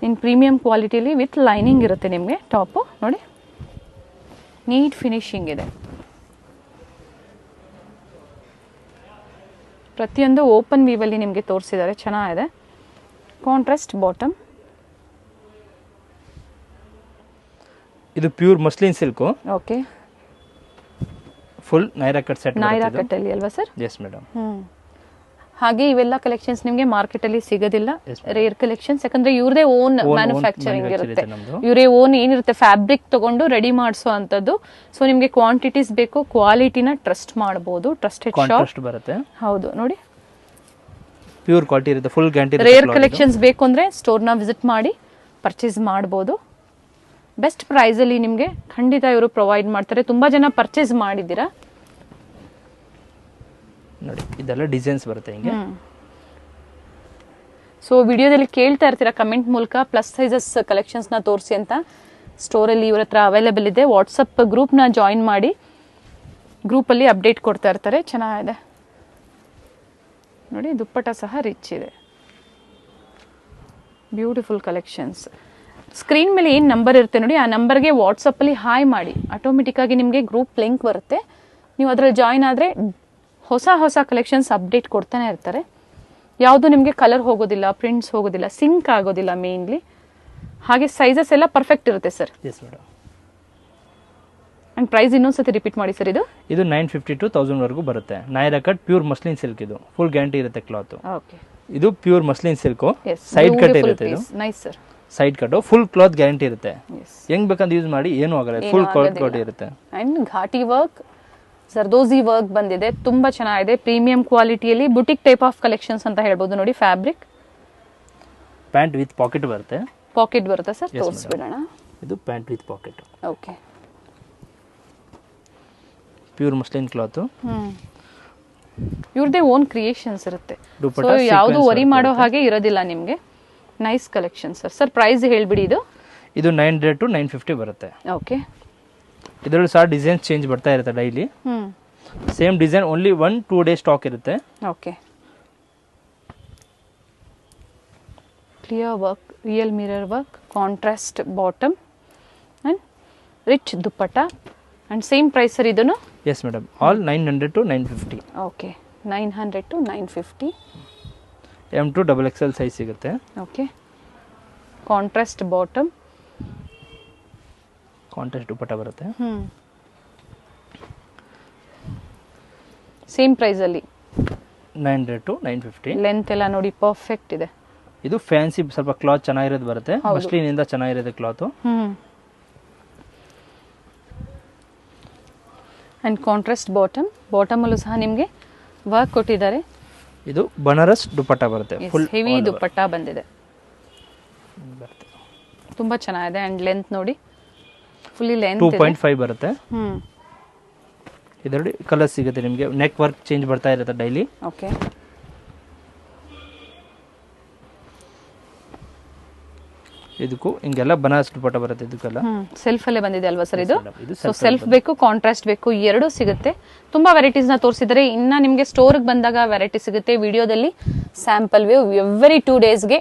ಇನ್ ಪ್ರೀಮಿಯಂ ಕ್ವಾಲಿಟಿಯಲ್ಲಿ ವಿತ್ ಲೈನಿಂಗ್ ಇರುತ್ತೆ ನಿಮಗೆ. ಟಾಪು ನೋಡಿ ನೀಟ್ ಫಿನಿಶಿಂಗ್ ಇದೆ. ಪ್ರತಿಯೊಂದು ಓಪನ್ ವೀವಲ್ಲಿ ನಿಮಗೆ ತೋರಿಸಿದ್ದಾರೆ, ಚೆನ್ನಾಗಿದೆ. Contrast bottom. ಇದು pure muslin silk. Okay. Full Naira cut set. Naira cut ಅಲ್ಲಿ ಅಲ್ವಾ ಸರ್? Yes madam. ಹಾಗೆ ಇವೆಲ್ಲ ಕಲೆಕ್ಷನ್ಸ್ ನಿಮಗೆ ಮಾರ್ಕೆಟ್ ಅಲ್ಲಿ ಸಿಗೋದಿಲ್ಲ, ರೇರ್ ಕಲೆಕ್ಷನ್ಸ್. ಯಾಕಂದ್ರೆ ಇವ್ರದೇ ಓನ್ ಮ್ಯಾನುಫ್ಯಾಕ್ಚರಿಂಗ್ ಇರುತ್ತೆ, ಇವರೇ ಓನ್ ಏನಿರುತ್ತೆ ಫ್ಯಾಬ್ರಿಕ್ ತಗೊಂಡು ರೆಡಿ ಮಾಡಿಸೋ ಅಂತದ್ದು. ಸೊ ನಿಮಗೆ ಕ್ವಾಂಟಿಟೀಸ್ ಬೇಕು, ಕ್ವಾಲಿಟಿನ ಟ್ರಸ್ಟ್ ಮಾಡಬಹುದು. ಟ್ರಸ್ಟೆಡ್ ಶಾಪ್ ಬರುತ್ತೆ. ಹೌದು ನೋಡಿ, ಪ್ಯೂರ್ ಕ್ವಾಲಿಟಿ ಇರುತ್ತೆ, ಫುಲ್ ಗ್ಯಾರಂಟಿ. ರೇರ್ ಕಲೆಕ್ಷನ್ಸ್ ಬೇಕು ಅಂದ್ರೆ ಸ್ಟೋರ್ನ ವಿಸಿಟ್ ಮಾಡಿ ಪರ್ಚೇಸ್ ಮಾಡಬಹುದು. ಬೆಸ್ಟ್ ಪ್ರೈಸ್ ಅಲ್ಲಿ ನಿಮಗೆ ಖಂಡಿತ ಇವರು ಪ್ರೊವೈಡ್ ಮಾಡ್ತಾರೆ. ತುಂಬಾ ಜನ ಪರ್ಚೇಸ್ ಮಾಡಿದ್ದೀರಾ ನೋಡಿ. ಇದೆಲ್ಲ ಡಿಸೈನ್ಸ್ ಬರುತ್ತೆ ಹಿಂಗೆ. ಸೊ ವಿಡಿಯೋದಲ್ಲಿ ಕೇಳ್ತಾ ಇರ್ತೀರಾ ಕಮೆಂಟ್ ಮೂಲಕ ಪ್ಲಸ್ ಸೈಜಸ್ ಕಲೆಕ್ಷನ್ಸ್ನ ತೋರಿಸಿ ಅಂತ. ಸ್ಟೋರಲ್ಲಿ ಇವ್ರ ಹತ್ರ ಅವೈಲೇಬಲ್ ಇದೆ. ವಾಟ್ಸಪ್ ಗ್ರೂಪ್ನ ಜಾಯಿನ್ ಮಾಡಿ, ಗ್ರೂಪಲ್ಲಿ ಅಪ್ಡೇಟ್ ಕೊಡ್ತಾ ಇರ್ತಾರೆ. ಚೆನ್ನಾಗಿದೆ ನೋಡಿ. ದುಪ್ಪಟ್ಟ ಸಹ ರಿಚ್ ಇದೆ. Beautiful collections. ಸ್ಕ್ರೀನ್ ಮೇಲೆ ಏನು ನಂಬರ್ ಇರುತ್ತೆ ನೋಡಿ, ಆ ನಂಬರ್ಗೆ ವಾಟ್ಸಪ್ಪಲ್ಲಿ ಹಾಯ್ ಮಾಡಿ, ಆಟೋಮೆಟಿಕ್ಕಾಗಿ ನಿಮಗೆ ಗ್ರೂಪ್ ಲಿಂಕ್ ಬರುತ್ತೆ. ನೀವು ಅದರಲ್ಲಿ ಜಾಯಿನ್ ಆದರೆ ಹೊಸ ಹೊಸ ಕಲೆಕ್ಷನ್ಸ್ ಅಪ್ಡೇಟ್ ಕೊಡ್ತಾನೆ ಇರ್ತಾರೆ. ಯಾವುದು ನಿಮಗೆ ಕಲರ್ ಹೋಗೋದಿಲ್ಲ, ಪ್ರಿಂಟ್ಸ್ ಹೋಗೋದಿಲ್ಲ, ಸಿಂಕ್ ಆಗೋದಿಲ್ಲ ಮೇನ್ಲಿ. ಹಾಗೆ ಸೈಜಸ್ ಎಲ್ಲ ಪರ್ಫೆಕ್ಟ್ ಇರುತ್ತೆ sir. Yes madam. And price ಇನ್ನೊಂದ್ಸತಿ ರಿಪೀಟ್ ಮಾಡಿ ಸರ್. ಇದು 950 to 1000 ವರೆಗೂ ಬರುತ್ತೆ. Naira cut pure muslin silk. ಇದು ಫುಲ್ ಗ್ಯಾರಂಟಿ ಇರುತ್ತೆ ಕ್ಲಾತ್. ಓಕೆ. ಇದು pure muslin silk. Side cut ಇರುತ್ತೆ. ಇದು nice sir. Side cut full cloth guarantee ಇರುತ್ತೆ. ಹೆಂಗ್ ಬೇಕಂತ ಯೂಸ್ ಮಾಡಿ, ಏನೂ ಆಗಲ್ಲ. ಫುಲ್ ಕ್ಲಾತ್ ಇರುತ್ತೆ. ಆ್ಯಂಡ್ ಘಾಟಿ ವರ್ಕ್, ಜರ್ದೋಜಿ ವರ್ಕ್ ಬಂದಿದೆ. ತುಂಬಾ ಚೆನ್ನಾಗಿದೆ. ಪ್ರೀಮಿಯಂ ಕ್ವಾಲಿಟಿಯಲ್ಲಿ ಬುಟಿಕ್ ಟೈಪ್ ಆಫ್ ಕಲೆಕ್ಷನ್ಸ್ ಅಂತ ಹೇಳ್ಬೋದು ನೋಡಿ. ಫ್ಯಾಬ್ರಿಕ್ ಪ್ಯಾಂಟ್ ವಿತ್ ಪಾಕೆಟ್ ಬರುತ್ತೆ. ಪಾಕೆಟ್ ಬರುತ್ತೆ ಸರ್, ತೋರಿಸ್ಬಿಡೋಣ. ಇದು pant with pocket. Okay. Pure muslin cloth. ಇವ್ರದೇ ಓನ್ ಕ್ರಿಯೇಷನ್ಸ್ ಇರುತ್ತೆ. ಸೊ ಯಾವುದು ವರಿ ಮಾಡೋ ಹಾಗೆ ಇರೋದಿಲ್ಲ ನಿಮಗೆ. Nice collection sir. Sir price ಹೇಳ್ಬಿಡಿ. ಇದು 900 to 950 ಬರುತ್ತೆ. ಓಕೆ. ಇದರಲ್ಲಿ ಸಹ ಡಿಸೈನ್ ಚೇಂಜ್ ಬರ್ತಾ ಇರುತ್ತೆ daily. Same design only 1-2 day stock ಇರುತ್ತೆ. Okay. Clear work, real mirror work, contrast bottom and rich dupatta. And same price sir ಇದನ್ನು? Yes madam. All 900 to 950. Okay. 900 to 950. M to XXL size ಸಿಗುತ್ತೆ. Okay. Contrast bottom, contrast dupatta ಬರುತ್ತೆ. ಸೇಮ್ ಪ್ರೈಸ್ ಅಲ್ಲಿ 900 to 950. ಲೆಂತ್ ಎಲ್ಲ ನೋಡಿ ಪರ್ಫೆಕ್ಟ್ ಇದೆ. ಇದು ಫ್ಯಾನ್ಸಿ ಸ್ವಲ್ಪ ಕ್ಲಾತ್ ಚೆನ್ನಾಗಿರೋದು ಬರುತ್ತೆ. ಮಸ್ಲಿನ್ ಇಂದ ಚೆನ್ನಾಗಿರುತ್ತೆ cloth. And contrast bottom. Bottom ಅಲ್ಲೂ ಸಹ ನಿಮಗೆ ವರ್ಕ್ ಕೊಟ್ಟಿದ್ದಾರೆ. ಇದು ಬನಾರಸ್ ದುಪ್ಪಟ್ಟ ಬರುತ್ತೆ. ಫುಲ್ ಹೆವಿ ದುಪ್ಪಟ್ಟ ಬಂದಿದೆ. ತುಂಬಾ ಚೆನ್ನಾಗಿದೆ. ಅಂಡ್ ಲೆಂತ್ ನೋಡಿ, ಫುಲ್ಲಿ ಲೆಂತ್ 2.5 ಬರುತ್ತೆ. ಇದರಲ್ಲಿ ಕಲರ್ ಸಿಗುತ್ತೆ ನಿಮಗೆ. ನೆಕ್ ವರ್ಕ್ ಚೇಂಜ್ ಬರ್ತಾ ಇರುತ್ತೆ ಡೈಲಿ. ಓಕೆ. ಇದಕ್ಕೂ ಹಿಂಗೆಲ್ಲ ಬನಾರಸ್ ದುಪ್ಪಟ್ಟ ಬರುತ್ತೆ. ಇದಕ್ಕೆಲ್ಲ ಸೆಲ್ಫ್ ಅಲ್ಲೇ ಬಂದಿದೆ ಅಲ್ವಾ ಸರ್ ಇದು? ಸೊ ಸೆಲ್ಫ್ ಬೇಕು, ಕಾಂಟ್ರಾಸ್ಟ್ ಬೇಕು, ಎರಡೂ ಸಿಗುತ್ತೆ. ತುಂಬಾ ವೆರೈಟೀಸ್ ನ ತೋರಿಸಿದರೆ. ಇನ್ನ ನಿಮಗೆ ಸ್ಟೋರ್ಗೆ ಬಂದಾಗ ವೆರೈಟಿ ಸಿಗುತ್ತೆ. ವಿಡಿಯೋದಲ್ಲಿ ಸ್ಯಾಂಪಲ್ ವ್ಯೂ. ಎವ್ರಿ 2 ಡೇಸ್ಗೆ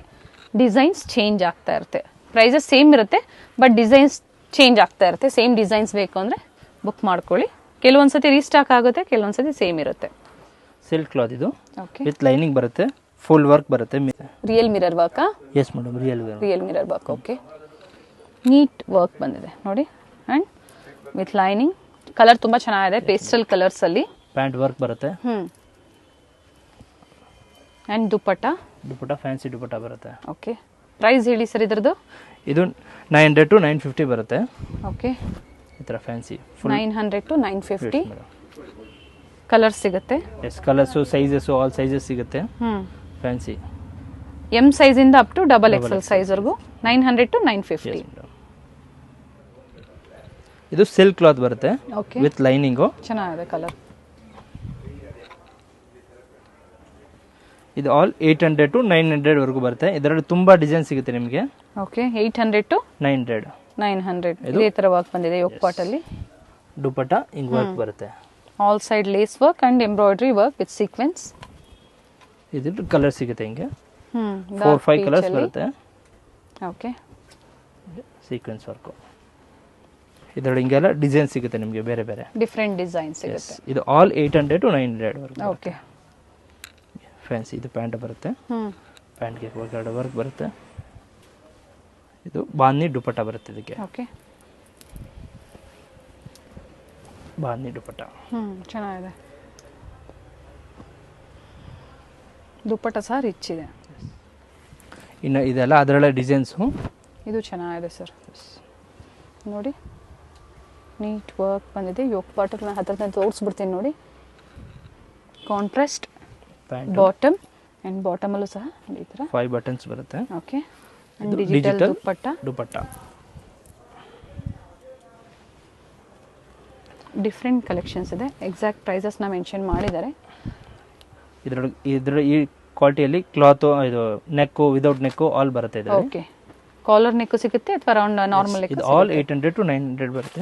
ಡಿಸೈನ್ಸ್ ಚೇಂಜ್ ಆಗ್ತಾ ಇರುತ್ತೆ. ಪ್ರೈಸಸ್ ಸೇಮ್ ಇರುತ್ತೆ, ಬಟ್ ಡಿಸೈನ್ಸ್ ಚೇಂಜ್ ಆಗ್ತಾ ಇರುತ್ತೆ. ಸೇಮ್ ಡಿಸೈನ್ಸ್ ಬೇಕು ಅಂದ್ರೆ ಬುಕ್ ಮಾಡ್ಕೊಳ್ಳಿ. ಕೆಲವೊಂದ್ಸತಿ ರೀಸ್ಟಾಕ್ ಆಗುತ್ತೆ, ಕೆಲವೊಂದ್ಸತಿ ಸೇಮ್ ಇರುತ್ತೆ. ಸಿಲ್ಕ್ ಕ್ಲಾತ್ ಇದು. ವಿತ್ ಲೈನಿಂಗ್ ಬರುತ್ತೆ. ಫುಲ್ ವರ್ಕ್ ಬರುತ್ತೆ. Real mirror work? Yes madam, real mirror work. Okay. Neat work ಬಂದಿದೆ ನೋಡಿ. And with lining. ಕಲರ್ ತುಂಬಾ ಚೆನ್ನಾಗಿದೆ, ಪೇಸ್ಟಲ್ ಕಲರ್ಸ್ ಅಲ್ಲಿ. ಪ್ಯಾಂಟ್ ವರ್ಕ್ ಬರುತ್ತೆ. ಅಂಡ್ ದುಪ್ಪಟ್ಟ ಫ್ಯಾನ್ಸಿ ದುಪ್ಪಟ್ಟ ಬರುತ್ತೆ. ಓಕೆ. ಪ್ರೈಸ್ ಹೇಳಿ ಸರ್ ಇದ್ರದ್ದು? ಇದು 900 to 950 ಬರುತ್ತೆ. ಓಕೆ. ಈ ತರ ಫ್ಯಾನ್ಸಿ 900 to 950. ಕಲರ್ ಸಿಗುತ್ತೆ. Yes, colours, sizes, all sizes ಸಿಗುತ್ತೆ. ಫ್ಯಾನ್ಸಿ ಎಂ ಸೈಜ್ ಇಂದ ಅಪ್ ಟು XXL ಸೈಜ್ ವರೆಗೂ 900 to 950. ಇದು ಸಿಲ್ಕ್ ಕ್ಲಾತ್ ಬರುತ್ತೆ. ಓಕೆ. With lining. ಚೆನ್ನಾಗಿದೆ ಕಲರ್. ಇದು ಆಲ್ 800 to 900 ವರೆಗೂ ಬರುತ್ತೆ. ಇದರಲ್ಲಿ ತುಂಬಾ ಡಿಸೈನ್ ಸಿಗುತ್ತೆ ನಿಮಗೆ. ಓಕೆ 800 to 900 ಇದೇ ತರ ವರ್ಕ್ ಬಂದಿದೆ ಯೋಕ್ ಪಾಟ್ ಅಲ್ಲಿ. ದುಪಟ್ಟ ಹಿಂಗ್ ವರ್ಕ್ ಬರುತ್ತೆ. All side lace work and embroidery work with sequence. ಇದು ಕಲರ್ ಸಿಗುತ್ತೆ ಹಿಂಗೆ 4-5 ಕಲರ್ಸ್ ಬರುತ್ತೆ. Okay sequence work. ಇದರಲ್ಲಿ ಹಿಂಗೆಲ್ಲ ಡಿಸೈನ್ ಸಿಗುತ್ತೆ ನಿಮಗೆ ಬೇರೆ ಬೇರೆ ಡಿಫರೆಂಟ್ ಡಿಸೈನ್ ಸಿಗುತ್ತೆ. ಇದು ಆಲ್ 800 to 900 ವರೆಗೂ. Okay fancy. ಇದು ಪ್ಯಾಂಟ್ ಬರುತ್ತೆ. ಪ್ಯಾಂಟ್ಗೆ ಒಳಗಡೆ ವರ್ಕ್ ಬರುತ್ತೆ. ಇದು ಬಾಂಧಿ ದುಪಟ್ಟ ಬರುತ್ತೆ ಇದಕ್ಕೆ. ಓಕೆ ಬಾಂಧಿ ದುಪಟ್ಟ ಚೆನ್ನಾಗಿದೆ. ದುಪಟ್ಟ ಸಹ ರಿಚ್ ಇದೆ. ಇನ್ನು ಇದೆಲ್ಲ ಅದರಲ್ಲೇ ಡಿಸೈನ್ಸು. ಇದು ಚೆನ್ನಾಗಿದೆ ಸರ್ ನೋಡಿ, ನೀಟ್ ವರ್ಕ್ ಬಂದಿದೆ. ಯೋಕ್ ಪಾಟ್ ನಾನು ಹತ್ರ ತೋರಿಸ್ಬಿಡ್ತೀನಿ ನೋಡಿ. ಕಾಂಟ್ರಾಸ್ಟ್ ಬಾಟಮ್ ಅಂಡ್ ಬಾಟಮ್ ಅಲ್ಲೂ ಸಹ ಈ ತರ 5 ಬಟನ್ಸ್ ಬರುತ್ತೆ. Okay and digital dupatta. Different collections ಇದೆ. ಎಕ್ಸಾಕ್ಟ್ ಪ್ರೈಸಸ್ ನ ಮೆನ್ಷನ್ ಮಾಡಿದ್ದಾರೆ. ಇದರ ಈ ಕ್ವಾಲಿಟಿಯಲ್ಲಿ ಕ್ಲಾತ್ ಇದು ನೆಕ್ ವಿದೌಟ್ ನೆಕ್ ಆಲ್ ಬರುತ್ತೆ ಇದರಲ್ಲಿ. ಓಕೆ ಕಾಲರ್ ನೆಕ್ ಸಿಗುತ್ತೆ ಅಥವಾ ರೌಂಡ್ ನಾರ್ಮಲ್ ನೆಕ್? ಇದು ಆಲ್ 800 to 900 ಬರುತ್ತೆ.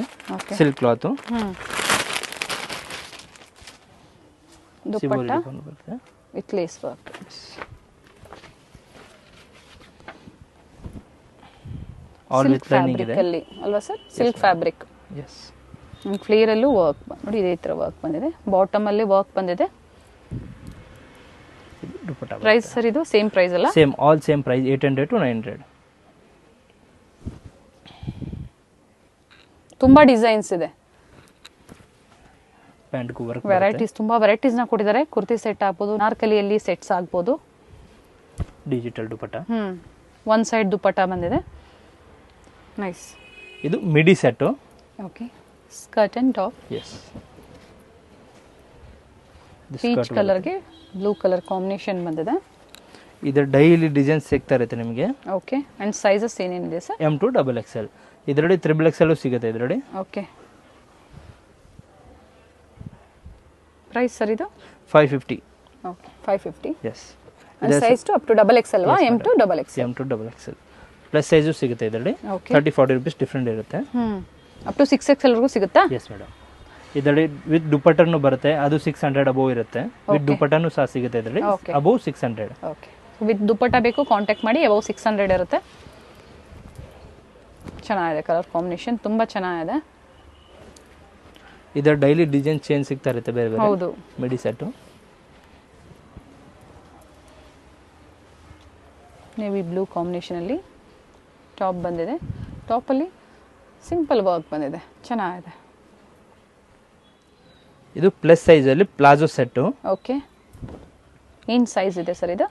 Silk cloth. Dupatta with lace work. All with lining ಇದೆ ಅಲ್ಲಿ ಅಲ್ವಾ sir? Silk fabric. Yes. Flare ಅಲ್ಲೂ ವರ್ಕ್ ನೋಡಿ ಇದೇ ತರ ವರ್ಕ್ ಬಂದಿದೆ. ಬಾಟಮ್ ಅಲ್ಲಿ ವರ್ಕ್ ಬಂದಿದೆ. ದುಪಟ್ಟ ಪ್ರೈಸ್ ಸರ್ ಇದು ಸೇಮ್ ಪ್ರೈಸ್ ಅಲ್ಲ? Same all same price 800 to 900. ತುಂಬಾ ಡಿಸೈನ್ಸ್ ಇದೆ. ಪ್ಯಾಂಟ್ ಗೂ ವರ್ಕ್ ವೆರೈಟೀಸ್ ತುಂಬಾ ವೆರೈಟೀಸ್ ನ ಕೊಟ್ಟಿದ್ದಾರೆ. ಕುರ್ತಿ ಸೆಟ್ ಆಗ್ಬೋದು, ನಾರ್ಕಲಿಯಲ್ಲಿ ಸೆಟ್ಸ್ ಆಗ್ಬೋದು. Digital dupatta. One side dupatta ಬಂದಿದೆ. ನೈಸ್. ಇದು midi set. Okay skirt and top. Yes. Peach colour ಗೆ ಬ್ಲೂ ಕಲರ್ ಕಾಂಬಿನೇಷನ್ ಬಂದಿದೆ. ಇದು ಡೈಲಿ ಡಿಸೈನ್ ಸಿಗ್ತಾ ಇರುತ್ತೆ ನಿಮಗೆ. ಓಕೆ ಅಂಡ್ ಸೈಜಸ್ ಏನೇನಿದೆ ಸರ್? M to XXL. ಇದರಲ್ಲಿ XXL ಸಿಗುತ್ತೆ ಇದರಲ್ಲಿ. ಓಕೆ ಪ್ರೈಸ್ ಸರ್ ಇದು 550. Okay 550. Yes. And size to up to XXL ವಾ? M to XXL. M to XXL plus size ಸಿಗುತ್ತೆ ಇದರಲ್ಲಿ. 30-40 ರೂಪೀಸ್ ಡಿಫರೆಂಟ್ ಇರುತ್ತೆ. ಅಪ್ ಟು 6XL ವರೆಗೂ ಸಿಗುತ್ತಾ? Yes madam. ಇದರಲ್ಲಿ ವಿತ್ ದುಪಟ್ಟನು ಬರುತ್ತೆ, ಅದು 600 ಅಬೋವ್ ಇರುತ್ತೆ. ವಿತ್ ದುಪಟ್ಟನು ಸಹ ಸಿಗುತ್ತೆ ಇದರಲ್ಲಿ ಅಬೋವ್ 600. ಓಕೆ ವಿತ್ ದುಪಟ್ಟ ಬೇಕು ಕಾಂಟ್ಯಾಕ್ಟ್ ಮಾಡಿ. ಅಬೋವ್ 600 ಇರುತ್ತೆ. ಚೆನ್ನಾಗಿದೆ ಕಲರ್ ಕಾಂಬಿನೇಷನ್ ತುಂಬಾ ಚೆನ್ನಾಗಿದೆ. ಇದರ ಡೈಲಿ ಡಿಸೈನ್ ಚೇಂಜ್ ಸಿಗ್ತಾ ಇರುತ್ತೆ ಬೇರೆ ಬೇರೆ. ಹೌದು. ಮಿಡಿ ಸೆಟ್ ನೇವಿ ಬ್ಲೂ ಕಾಂಬಿನೇಷನ್ ಅಲ್ಲಿ ಟಾಪ್ ಬಂದಿದೆ. ಟಾಪ್ ಅಲ್ಲಿ ಸಿಂಪಲ್ ವರ್ಕ್ ಬಂದಿದೆ, ಚೆನ್ನಾಗಿದೆ. ಇದು ಪ್ಲಸ್ ಸೈಜ್ ಅಲ್ಲಿ ಪ್ಲಾಜೋ ಸೆಟ್. ಓಕೆ ಏನ್ ಸೈಜ್ ಇದೆ ಸರ್ ಇದು?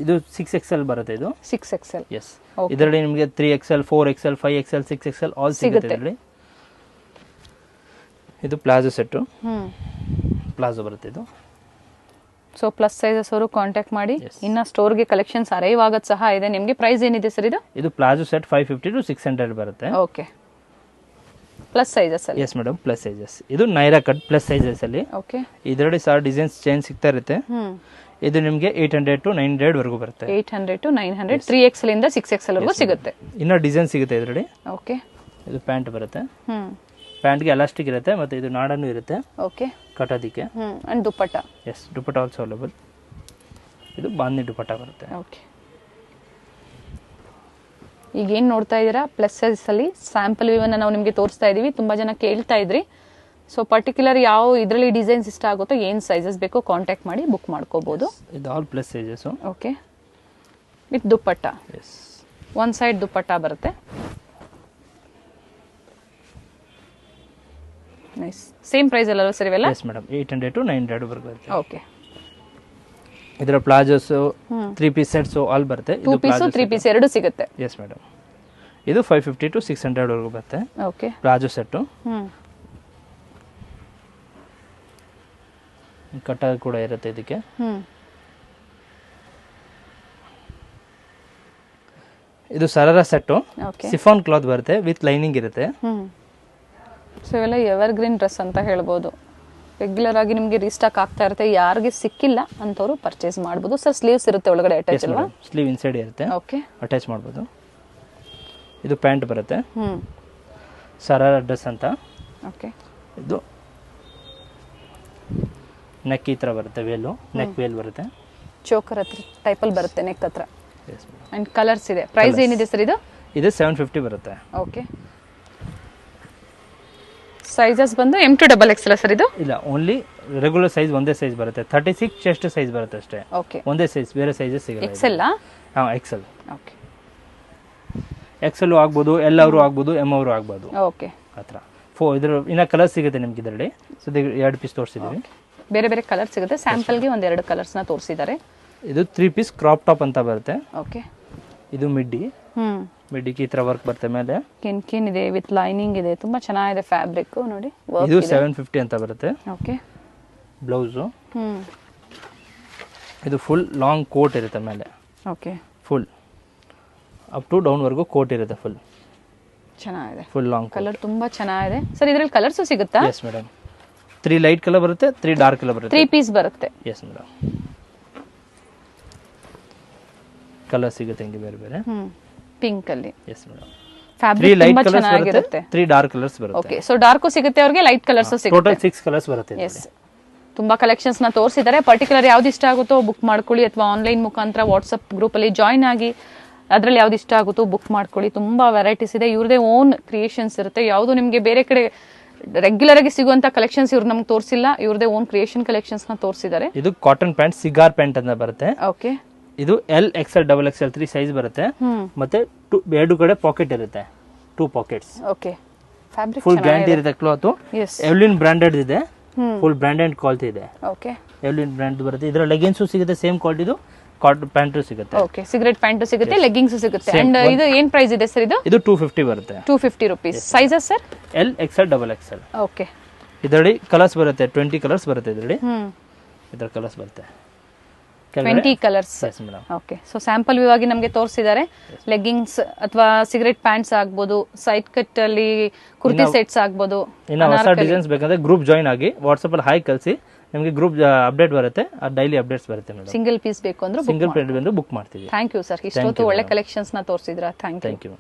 ಇದು 6XL ಬರುತ್ತೆ. ಇದು 6XL. ಎಸ್. ಇದರಲ್ಲಿ ನಿಮಗೆ 3XL 4XL 5XL 6XL all ಸಿಗುತ್ತೆ ಇದರಲ್ಲಿ. ಇದು ಪ್ಲಾಜೋ ಸೆಟ್. ಪ್ಲಾಜೋ ಬರುತ್ತೆ ಇದು. ಸೊ ಪ್ಲಸ್ ಸೈಜಸ್ ಅವರು ಕಾಂಟ್ಯಾಕ್ಟ್ ಮಾಡಿ. ಇನ್ನ ಸ್ಟೋರ್ಗೆ ಕಲೆಕ್ಷನ್ಸ್ ಅರೈವ್ ಆಗೋದು ಸಹ ಇದೆ. ನಿಮಗೆ ಪ್ರೈಸ್ ಏನಿದೆ ಸರ್ ಇದು? ಇದು ಪ್ಲಾಜೋ ಸೆಟ್ 550 to 600 ಬರುತ್ತೆ. ಓಕೆ ಪ್ಲಸ್ ಸೈಜಸ್ ಅಲ್ಲಿ. Yes madam plus sizes. ಇದು ನೈರಾ ಕಟ್ ಪ್ಲಸ್ ಸೈಜಸ್ ಅಲ್ಲಿ. ಓಕೆ ಇದರಲ್ಲಿ ಸಹ ಡಿಸೈನ್ಸ್ ಚೇಂಜ್ ಸಿಗ್ತಾ ಇರುತ್ತೆ. ಇದು ನಿಮಗೆ 800 to 900 ವರೆಗೂ ಬರುತ್ತೆ. 800 to 900 3XL ಇಂದ 6XL ವರೆಗೂ ಸಿಗುತ್ತೆ. ಇನ್ನ ಡಿಸೈನ್ ಸಿಗುತ್ತೆ ಇದರಲ್ಲಿ. ಓಕೆ ಇದು ಪ್ಯಾಂಟ್ ಬರುತ್ತೆ. ಪ್ಯಾಂಟ್ಗೆ ಎಲಾಸ್ಟಿಕ್ ಇರುತ್ತೆ ಮತ್ತೆ ಇದು ನಾಡನ್ನು ಇರುತ್ತೆ. ಓಕೆ ಕಟ್ಟೋದಿಕ್ಕೆ. And dupatta. Yes dupatta also available. ಇದು ಬಾಂಧಿ ದುಪಟ್ಟ ಬರುತ್ತೆ. ಓಕೆ ಈಗ ಏನು ನೋಡ್ತಾ ಇದ್ದೀರಾ ಪ್ಲಸ್ ಸೈಜ್ ಅಲ್ಲಿ ಸ್ಯಾಂಪಲ್ ವ್ಯೂವನ್ನು ನಾವು ನಿಮಗೆ ತೋರಿಸ್ತಾ ಇದೀವಿ. ತುಂಬಾ ಜನ ಕೇಳ್ತಾ ಇದ್ರಿ. ಸೊ ಪರ್ಟಿಕ್ಯುಲರ್ ಯಾವ ಇದರಲ್ಲಿ ಡಿಸೈನ್ಸ್ ಇಷ್ಟ ಆಗುತ್ತೋ ಏನು ಸೈಜಸ್ ಬೇಕೋ ಕಾಂಟ್ಯಾಕ್ಟ್ ಮಾಡಿ ಬುಕ್ ಮಾಡ್ಕೋಬಹುದು. ಇದು all plus sizes. Okay with dupatta. Yes one side dupatta ಬರುತ್ತೆ. ನೈಸ್. ಸೇಮ್ ಪ್ರೈಸ್ ಅಲ್ಲ ಸರ್ ಇವೆಲ್ಲ? ಎಸ್ ಮೇಡಮ್ 800 to 900 ವರೆಗೂ ಬರುತ್ತೆ. ಓಕೆ ಇದರ ಪ್ಲಾಜೋಸ್ 3 ಪೀಸ್ ಸೆಟ್ಸ್ ಆಲ್ ಬರುತ್ತೆ. 2 ಪೀಸ್ 3 ಪೀಸ್ ಎರಡು ಸಿಗುತ್ತೆ. Yes madam. ಇದು 550 to 600 ವರೆಗೂ ಬರುತ್ತೆ. Okay palazzo set. ಕಟ್ಟ ಕೂಡ ಇರುತ್ತೆ ಇದಕ್ಕೆ. ಇದು ಸರಾರ ಸೆಟ್. ಸಿಫಾನ್ ಕ್ಲಾತ್ ಬರುತ್ತೆ ವಿತ್ ಲೈನಿಂಗ್ ಇರುತ್ತೆ. ಸೊ ಇವೆಲ್ಲ ಎವರ್ ಗ್ರೀನ್ ಡ್ರೆಸ್ ಅಂತ ಹೇಳ್ಬೋದು. ರೆಗ್ಯುಲರ್ ಆಗಿ ನಿಮಗೆ ರೀಸ್ಟಾಕ್ ಆಗ್ತಾ ಇರುತ್ತೆ, ಯಾರಿಗೆ ಸಿಕ್ಕಿಲ್ಲ ಅಂತವರು ಪರ್ಚೇಸ್ ಮಾಡ್ಬೋದು. ಸರ್ ಸ್ಲೀವ್ಸ್ ಇರುತ್ತೆ ಒಳಗಡೆ ಅಟ್ಯಾಚ್ ಅಲ್ವಾ? ಸ್ಲೀವ್ ಇನ್ಸೈಡ್ ಇರುತ್ತೆ, ಓಕೆ, ಅಟ್ಯಾಚ್ ಮಾಡ್ಬೋದು. ಇದು ಪ್ಯಾಂಟ್ ಬರುತ್ತೆ, ಸರಾರ ಡ್ರೆಸ್ ಅಂತ. ಓಕೆ, ಇದು ನೆಕ್ ಈ ಥರ ಬರುತ್ತೆ, ವೇಲು, ನೆಕ್ ವೇಲ್ ಬರುತ್ತೆ, ಚೋಕರ್ ಹತ್ರ ಟೈಪಲ್ಲಿ ಬರುತ್ತೆ ನೆಕ್ ಹತ್ರ. ಅಂಡ್ ಕಲರ್ಸ್ ಇದೆ. ಪ್ರೈಸ್ ಏನಿದೆ ಸರ್ ಇದು? ಇದು 750 ಬರುತ್ತೆ. ಓಕೆ, ಸೈಜಸ್ ಬಂದು M to XXL ಸರ್ ಇದು? ಇಲ್ಲ, ಓನ್ಲಿ ರೆಗ್ಯುಲರ್ ಸೈಜ್ ಒಂದೇ ಸೈಜ್ ಬರುತ್ತೆ. 36 ಚೆಸ್ಟ್ ಸೈಜ್ ಬರುತ್ತೆ ಅಷ್ಟೇ. ಓಕೆ, ಒಂದೇ ಸೈಜ್, ಬೇರೆ ಸೈಜಸ್ ಸಿಗಲ್ಲ. XL? ಹಾಂ, XL. ಓಕೆ, XL ಆಗ್ಬೋದು, L ಅವರು ಆಗ್ಬೋದು, M ಅವರು ಆಗ್ಬೋದು. ಓಕೆ, ಆ ಥರ ಇದ್ರ ಇನ್ನ ಕಲರ್ ಸಿಗುತ್ತೆ ನಿಮ್ಗೆ ಇದರಲ್ಲಿ. ಸೊ 2 ಪೀಸ್ ತೋರಿಸಿದ್ದೀವಿ, ಬೇರೆ ಬೇರೆ ಕಲರ್ ಸಿಗುತ್ತೆ. ಸ್ಯಾಂಪಲ್ಗೆ ಒಂದೆರಡು ಕಲರ್ಸ್ನ ತೋರಿಸಿದ್ದಾರೆ. ಇದು 3 ಪೀಸ್ ಕ್ರಾಪ್ ಟಾಪ್ ಅಂತ ಬರುತ್ತೆ. ಓಕೆ, ಇದು ಮಿಡ್ಡಿ, ಮಿಡ್ಡಿಗೆ ಈ ಥರ ವರ್ಕ್ ಬರುತ್ತೆ. ಮೇಲೆ ಕಿನ್ ಇದೆ, ವಿತ್ ಲೈನಿಂಗ್ ಇದೆ, ತುಂಬಾ ಚೆನ್ನಾಗಿದೆ ಫ್ಯಾಬ್ರಿಕ್ ನೋಡಿ. ಇದು 750 ಅಂತ ಬರುತ್ತೆ. Okay, blouse. ಇದು ಫುಲ್ ಲಾಂಗ್ ಕೋಟ್ ಇರುತ್ತೆ ಮೇಲೆ. Okay, full up to down ವರ್ಗೂ ಕೋಟ್ ಇರುತ್ತೆ. ಫುಲ್ ಚೆನ್ನಾಗಿದೆ, ಫುಲ್ ಲಾಂಗ್ ಕಲರ್ ತುಂಬಾ ಚೆನ್ನಾಗಿದೆ. ಸರ್ ಇದರಲ್ಲಿ ಕಲರ್ಸ್ ಸಿಗುತ್ತಾ? ಎಸ್ ಮೇಡಮ್, 3 ಲೈಟ್ ಕಲರ್ ಬರುತ್ತೆ, 3 ಡಾರ್ಕ್ ಕಲರ್ ಬರುತ್ತೆ. 3 ಪೀಸ್ ಬರುತ್ತೆ. ಎಸ್ ಮೇಡಮ್, ಕಲರ್ ಸಿಗುತ್ತೆ ಹಿಂಗೆ ಬೇರೆ ಬೇರೆ. ಪಿಂಕ್ ಅಲ್ಲಿ. ಎಸ್ ಮೇಡಮ್, ಫ್ಯಾಬ್ರಿಕ್ 3 ಲೈಟ್ ತುಂಬಾ ಕಲರ್ಸ್ ಚೆನ್ನಾಗಿರುತ್ತೆ. ಬರುತ್ತೆ, 3 ಡಾರ್ಕ್ ಕಲರ್ಸ್ ಬರುತ್ತೆ. ಓಕೆ, ಸೊ ಡಾರ್ಕು ಸಿಗುತ್ತೆ ಅವ್ರಿಗೆ, ಲೈಟ್ ಕಲರ್ಸ್ ಸಿಗುತ್ತೆ. ಟೋಟಲ್ 6 ಕಲರ್ಸ್ ಬರುತ್ತೆ. ಎಸ್, ತುಂಬಾ ಕಲೆಕ್ಷನ್ಸ್ ನ ತೋರಿಸಿದ್ದಾರೆ. ಪರ್ಟಿಕ್ಯುಲರ್ ಯಾವ್ದು ಇಷ್ಟ ಆಗುತ್ತೋ ಬುಕ್ ಮಾಡ್ಕೊಳ್ಳಿ, ಅಥವಾ ಆನ್ಲೈನ್ ಮುಖಾಂತರ ವಾಟ್ಸ್ಆಪ್ ಗ್ರೂಪ್ ಅಲ್ಲಿ ಜಾಯ್ನ್ ಆಗಿ ಅದ್ರಲ್ಲಿ ಯಾವ್ದು ಇಷ್ಟ ಆಗುತ್ತೋ ಬುಕ್ ಮಾಡ್ಕೊಳ್ಳಿ. ತುಂಬಾ ವೆರೈಟೀಸ್ ಇದೆ, ಇವ್ರದೇ ಓನ್ ಕ್ರಿಯೇಷನ್ಸ್ ಇರುತ್ತೆ. ಯಾವುದು ನಿಮಗೆ ಬೇರೆ ಕಡೆ ರೆಗ್ಯುಲರ್ ಆಗಿ ಸಿಗುವಂತ ಕಲೆಕ್ಷನ್ಸ್ ಇವ್ರು ನಮ್ಗೆ ತೋರಿಸಿಲ್ಲ, ಇವ್ರದೇ ಓನ್ ಕ್ರಿಯೇಷನ್ ಕಲೆಕ್ಷನ್ಸ್ ನ ತೋರಿಸಿದ್ದಾರೆ. ಇದು ಕಾಟನ್ ಪ್ಯಾಂಟ್, ಸಿಗಾರ್ ಪ್ಯಾಂಟ್ ಅಂತ ಬರುತ್ತೆ. ಓಕೆ, ಇದು L, XL, XXL 3 ಸೈಜ್ ಬರುತ್ತೆ. ಮತ್ತೆ 2 ಕಡೆ ಪಾಕೆಟ್ ಇರುತ್ತೆ, 2 pockets. Okay, fabric full guarantee ಇರುತ್ತೆ ಕ್ಲಾತ್. ಎಸ್, ಎವ್ಲಿನ್ ಬ್ರಾಂಡೆಡ್ ಇದೆ, ಫುಲ್ ಬ್ರಾಂಡೆಡ್ ಕ್ವಾಲಿಟಿ ಇದೆ. ಓಕೆ, ಎವ್ಲಿನ್ ಬ್ರಾಂಡ್ ಬರುತ್ತೆ. ಇದರ ಲೆಗಿನ್ಸ್ ಸಿಗುತ್ತೆ, ಸೇಮ್ ಕ್ವಾಲಿಟಿದು ಕಾಟನ್ ಪ್ಯಾಂಟ್ ಸಿಗುತ್ತೆ. ಓಕೆ, ಸಿಗರೇಟ್ ಪ್ಯಾಂಟ್ ಸಿಗುತ್ತೆ, ಲೆಗ್ಗಿಂಗ್ಸ್ ಸಿಗುತ್ತೆ. ಅಂಡ್ ಇದು ಏನ್ ಪ್ರೈಸ್ ಇದೆ ಸರ್ ಇದು? ಇದು 250 ಬರುತ್ತೆ. 250 rupees. Sizes sir? L, XL, XXL. Okay, ಇದರಲ್ಲಿ ಕಲರ್ಸ್ ಬರುತ್ತೆ, 20 ಕಲರ್ಸ್ ಬರುತ್ತೆ ಇದರಲ್ಲಿ. ಇದರ ಕಲರ್ಸ್ ಬರುತ್ತೆ 20 colours. Okay, so sample view ಆಗಿ ನಮಗೆ ತೋರಿಸಿದ್ದಾರೆ. ಲೆಗ್ಗಿಂಗ್ಸ್ ಅಥವಾ ಸಿಗರೇಟ್ ಪ್ಯಾಂಟ್ಸ್ ಆಗ್ಬೋದು, ಸೈಡ್ ಕಟ್ ಅಲ್ಲಿ ಕುರ್ತಿ ಸೆಟ್ಸ್ ಆಗ್ಬೋದು. ಇನ್ನು ಹೊಸ ಡಿಸೈನ್ಸ್ ಬೇಕಂದ್ರೆ ಗ್ರೂಪ್ ಜಾಯಿನ್ ಆಗಿ ವಾಟ್ಸ್ಆಪ್ ಅಲ್ಲಿ ಹಾಯ್ ಕಳಿಸಿ, ನಿಮಗೆ ಗ್ರೂಪ್ ಅಪ್ಡೇಟ್ ಬರುತ್ತೆ, ಡೈಲಿ ಅಪ್ಡೇಟ್ಸ್ ಬರುತ್ತೆ ಮೇಡಮ್. ಸಿಂಗಲ್ ಪೀಸ್ ಬೇಕು ಅಂದ್ರೆ ಸಿಂಗಲ್ ಪೀಸ್ ಬಂದು ಬುಕ್ ಮಾಡ್ತೀವಿ. ಥ್ಯಾಂಕ್ ಯು ಸರ್, ಇಷ್ಟೊತ್ತು ಒಳ್ಳೆ ಕಲೆಕ್ಷನ್ಸ್ ನ ತೋರಿಸಿದ್ರ. Thank you.